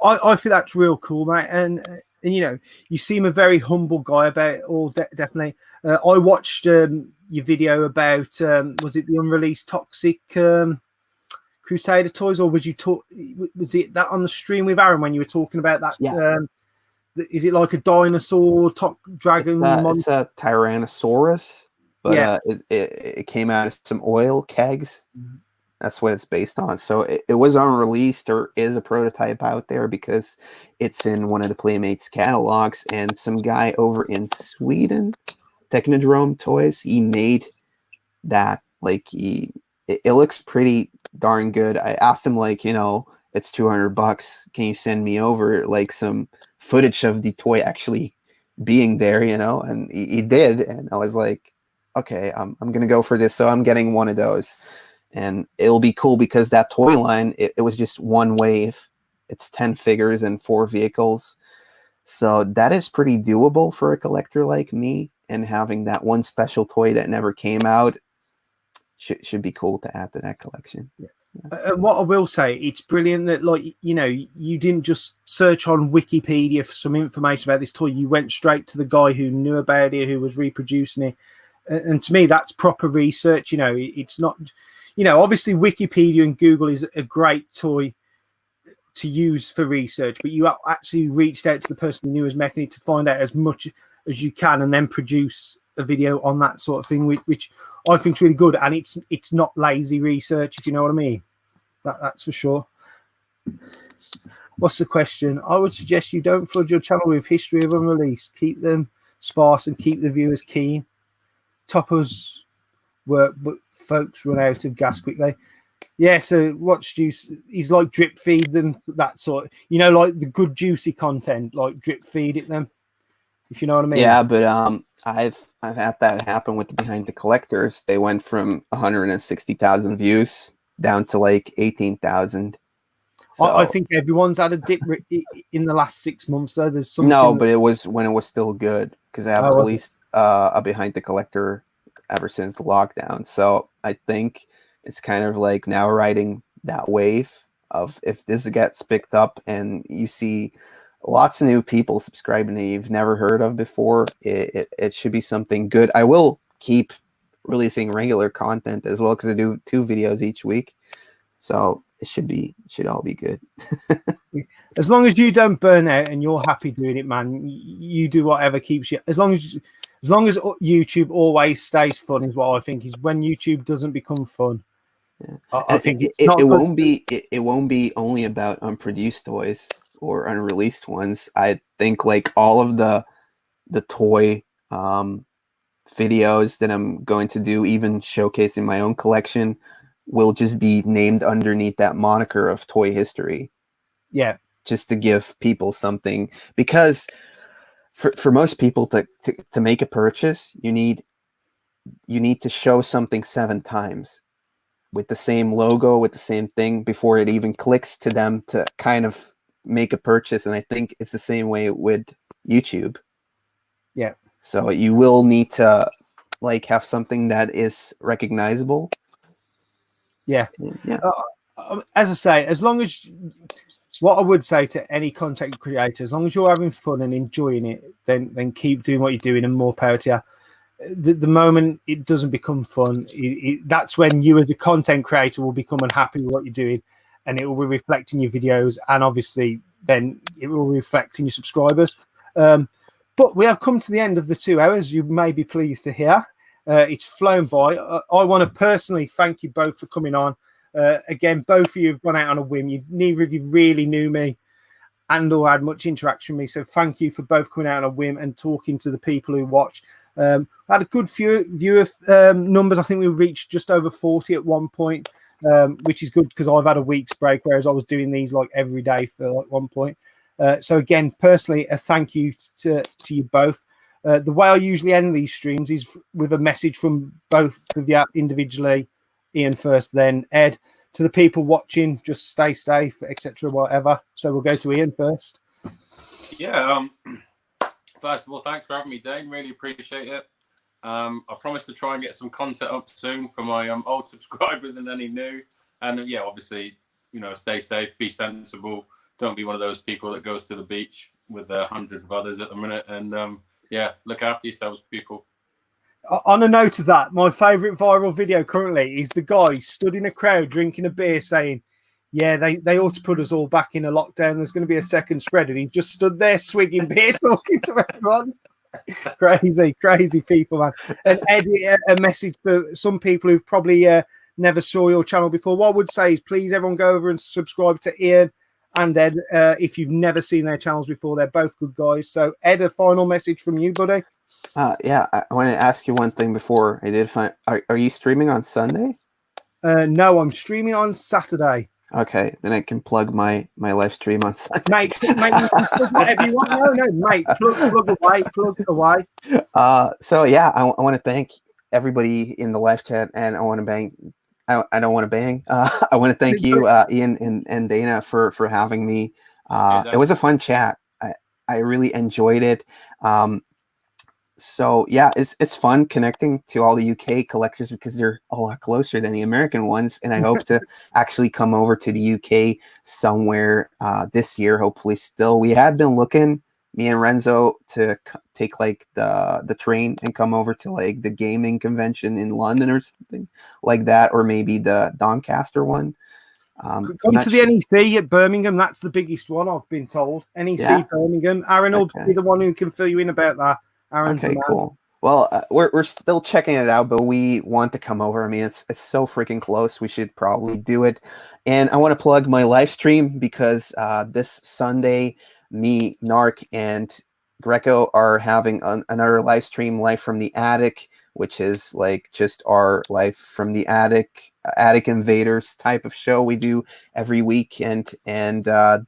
I feel that's real cool, mate. And you know, you seem a very humble guy about it all. Definitely. I watched your video about was it the unreleased Toxic Crusader toys, or was it that on the stream with Aaron when you were talking about that? Yeah. Is it like a dinosaur dragon It's a Tyrannosaurus, but yeah. It came out of some oil kegs. That's what it's based on. So it was unreleased, or is a prototype out there because it's in one of the Playmates catalogs, and some guy over in Sweden, Technodrome Toys, he made that. Like it looks pretty darn good. I asked him, like, you know, it's $200. Can you send me over like some footage of the toy actually being there, you know? And he did, and I was like, okay, I'm gonna go for this. So I'm getting one of those. And it'll be cool because that toy line, it was just one wave. It's 10 figures and 4 vehicles. So that is pretty doable for a collector like me. And having that one special toy that never came out should be cool to add to that collection. Yeah. And what I will say, it's brilliant that, like, you know, you didn't just search on Wikipedia for some information about this toy. You went straight to the guy who knew about it, who was reproducing it. And to me, that's proper research. You know, it's not... You know, obviously Wikipedia and Google is a great toy to use for research, but you actually reached out to the person who knew was making it to find out as much as you can, and then produce a video on that sort of thing, which I think is really good. And it's not lazy research, if you know what I mean. That's for sure. What's the question? I would suggest you don't flood your channel with history of unreleased. Keep them sparse and keep the viewers keen. Toppers work, but folks run out of gas quickly. Yeah, so watch juice. He's like drip feed them, that sort. You know, like the good juicy content, like drip feed it them. If you know what I mean. Yeah, but I've had that happen with the Behind the Collectors. They went from 160,000 views down to like 18,000. So, I think everyone's had a dip in the last 6 months. Though there's something. No, but it was when it was still good, because I have released a Behind the Collector ever since the lockdown. So I think it's kind of like now riding that wave of, if this gets picked up and you see lots of new people subscribing that you've never heard of before, it should be something good. I will keep releasing regular content as well, because I do 2 videos each week. So it should all be good. As long as you don't burn out and you're happy doing it, man, you do whatever keeps you. As long as YouTube always stays fun is what I think. Is when YouTube doesn't become fun. Yeah. I think it won't be only about unproduced toys or unreleased ones. I think like all of the toy videos that I'm going to do, even showcasing my own collection, will just be named underneath that moniker of Toy History. Yeah, just to give people something, because for most people to make a purchase, you need to show something 7 times with the same logo, with the same thing, before it even clicks to them to kind of make a purchase. And I think it's the same way with YouTube. Yeah. So you will need to like have something that is recognizable. Yeah. Yeah. as I say, as long as what I would say to any content creator, as long as you're having fun and enjoying it, then keep doing what you're doing, and more power to you. The moment it doesn't become fun, that's when you as a content creator will become unhappy with what you're doing, and it will be reflecting your videos, and obviously then it will reflect in your subscribers. But we have come to the end of the 2 hours. You may be pleased to hear. It's flown by. I want to personally thank you both for coming on. Again, both of you have gone out on a whim. Neither of you really knew me and or had much interaction with me. So thank you for both coming out on a whim and talking to the people who watch. I had a good viewer numbers. I think we reached just over 40 at one point, which is good because I've had a week's break, whereas I was doing these like every day for like one point. So again, personally, a thank you to you both. The way I usually end these streams is with a message from both of you individually. Ian first, then Ed. To the people watching, just stay safe, etc., whatever. So we'll go to Ian first. Yeah. First of all, thanks for having me, Dane. Really appreciate it. I promise to try and get some content up soon for my old subscribers and any new. And yeah, obviously, stay safe, be sensible. Don't be one of those people that goes to the beach with 100 of others at the minute. And yeah, look after yourselves, people. On a note of that, my favourite viral video currently is the guy stood in a crowd drinking a beer saying, yeah, they ought to put us all back in a lockdown. There's going to be a second spread. And he just stood there swigging beer talking to everyone. Crazy people, man. And Eddie, a message for some people who've probably never saw your channel before. What I would say is please everyone go over and subscribe to Ian and Ed if you've never seen their channels before. They're both good guys. So Ed, a final message from you, buddy. Yeah, I want to ask you one thing before I did find. Are you streaming on Sunday? No, I'm streaming on Saturday. Okay, then I can plug my live stream on Sunday. Mate, you can plug whatever you want. No, mate, plug away. So yeah, I want to thank everybody in the live chat, and I want to bang. I don't want to bang. I want to thank you, Ian and Dana, for having me. It was a fun chat. I really enjoyed it. So yeah, it's fun connecting to all the UK collectors because they're a lot closer than the American ones, and I hope to actually come over to the UK somewhere this year. Hopefully, still we had been looking, me and Renzo, to take like the train and come over to like the gaming convention in London or something like that, or maybe the Doncaster one. Come to the NEC at Birmingham. That's the biggest one, I've been told. NEC Birmingham. Aaron will be the one who can fill you in about that. Aaron's okay, cool. Well, we're still checking it out, but we want to come over. I mean, it's so freaking close. We should probably do it. And I want to plug my live stream because this Sunday, me, Narc, and Greco are having another live stream, Live from the Attic, which is like just our Live from the Attic, Attic Invaders type of show we do every week. And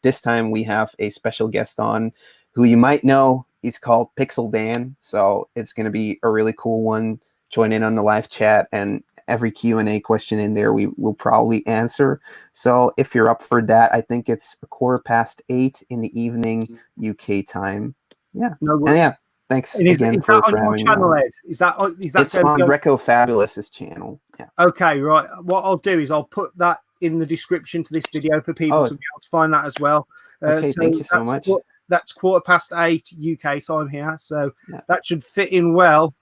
this time we have a special guest on who you might know. He's called Pixel Dan, so it's going to be a really cool one. Join in on the live chat, and every Q&A question in there we will probably answer. So if you're up for that, I think it's 8:15 in the evening UK time. Yeah, yeah. Thanks again for having me. Channel, Ed? Is that it's on Greco Fabulous's channel? Yeah. Okay, right. What I'll do is I'll put that in the description to this video for people to be able to find that as well. Okay, so thank you so much. That's 8:15 UK time here, so that should fit in well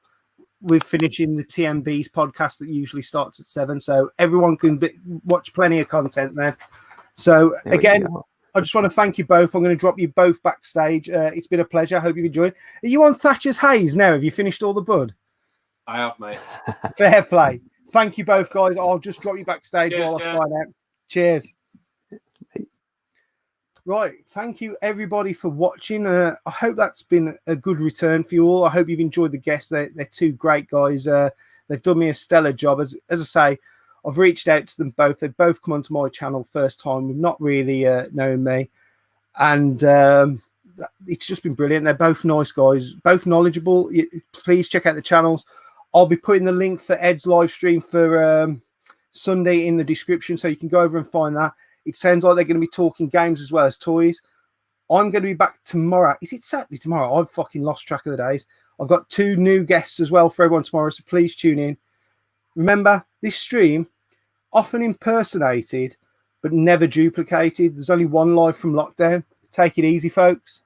with finishing the TMB's podcast that usually starts at 7. So everyone can watch plenty of content then. So again, I just want to thank you both. I'm going to drop you both backstage. It's been a pleasure. I hope you've enjoyed. Are you on Thatcher's Haze now? Have you finished all the bud? I have, mate. Fair play. Thank you both, guys. I'll just drop you backstage while I find out. Cheers. Right, thank you everybody for watching. I hope that's been a good return for you all. I hope you've enjoyed the guests. They're two great guys. They've done me a stellar job. As I say, I've reached out to them both. They've both come onto my channel first time. We've not really known me, and it's just been brilliant. They're both nice guys, both knowledgeable. Please check out the channels. I'll be putting the link for Ed's live stream for Sunday in the description, so you can go over and find that. It sounds like they're going to be talking games as well as toys. I'm going to be back tomorrow. Is it Saturday tomorrow? I've fucking lost track of the days. I've got 2 new guests as well for everyone tomorrow, so please tune in. Remember, this stream, often impersonated, but never duplicated. There's only one live from lockdown. Take it easy, folks.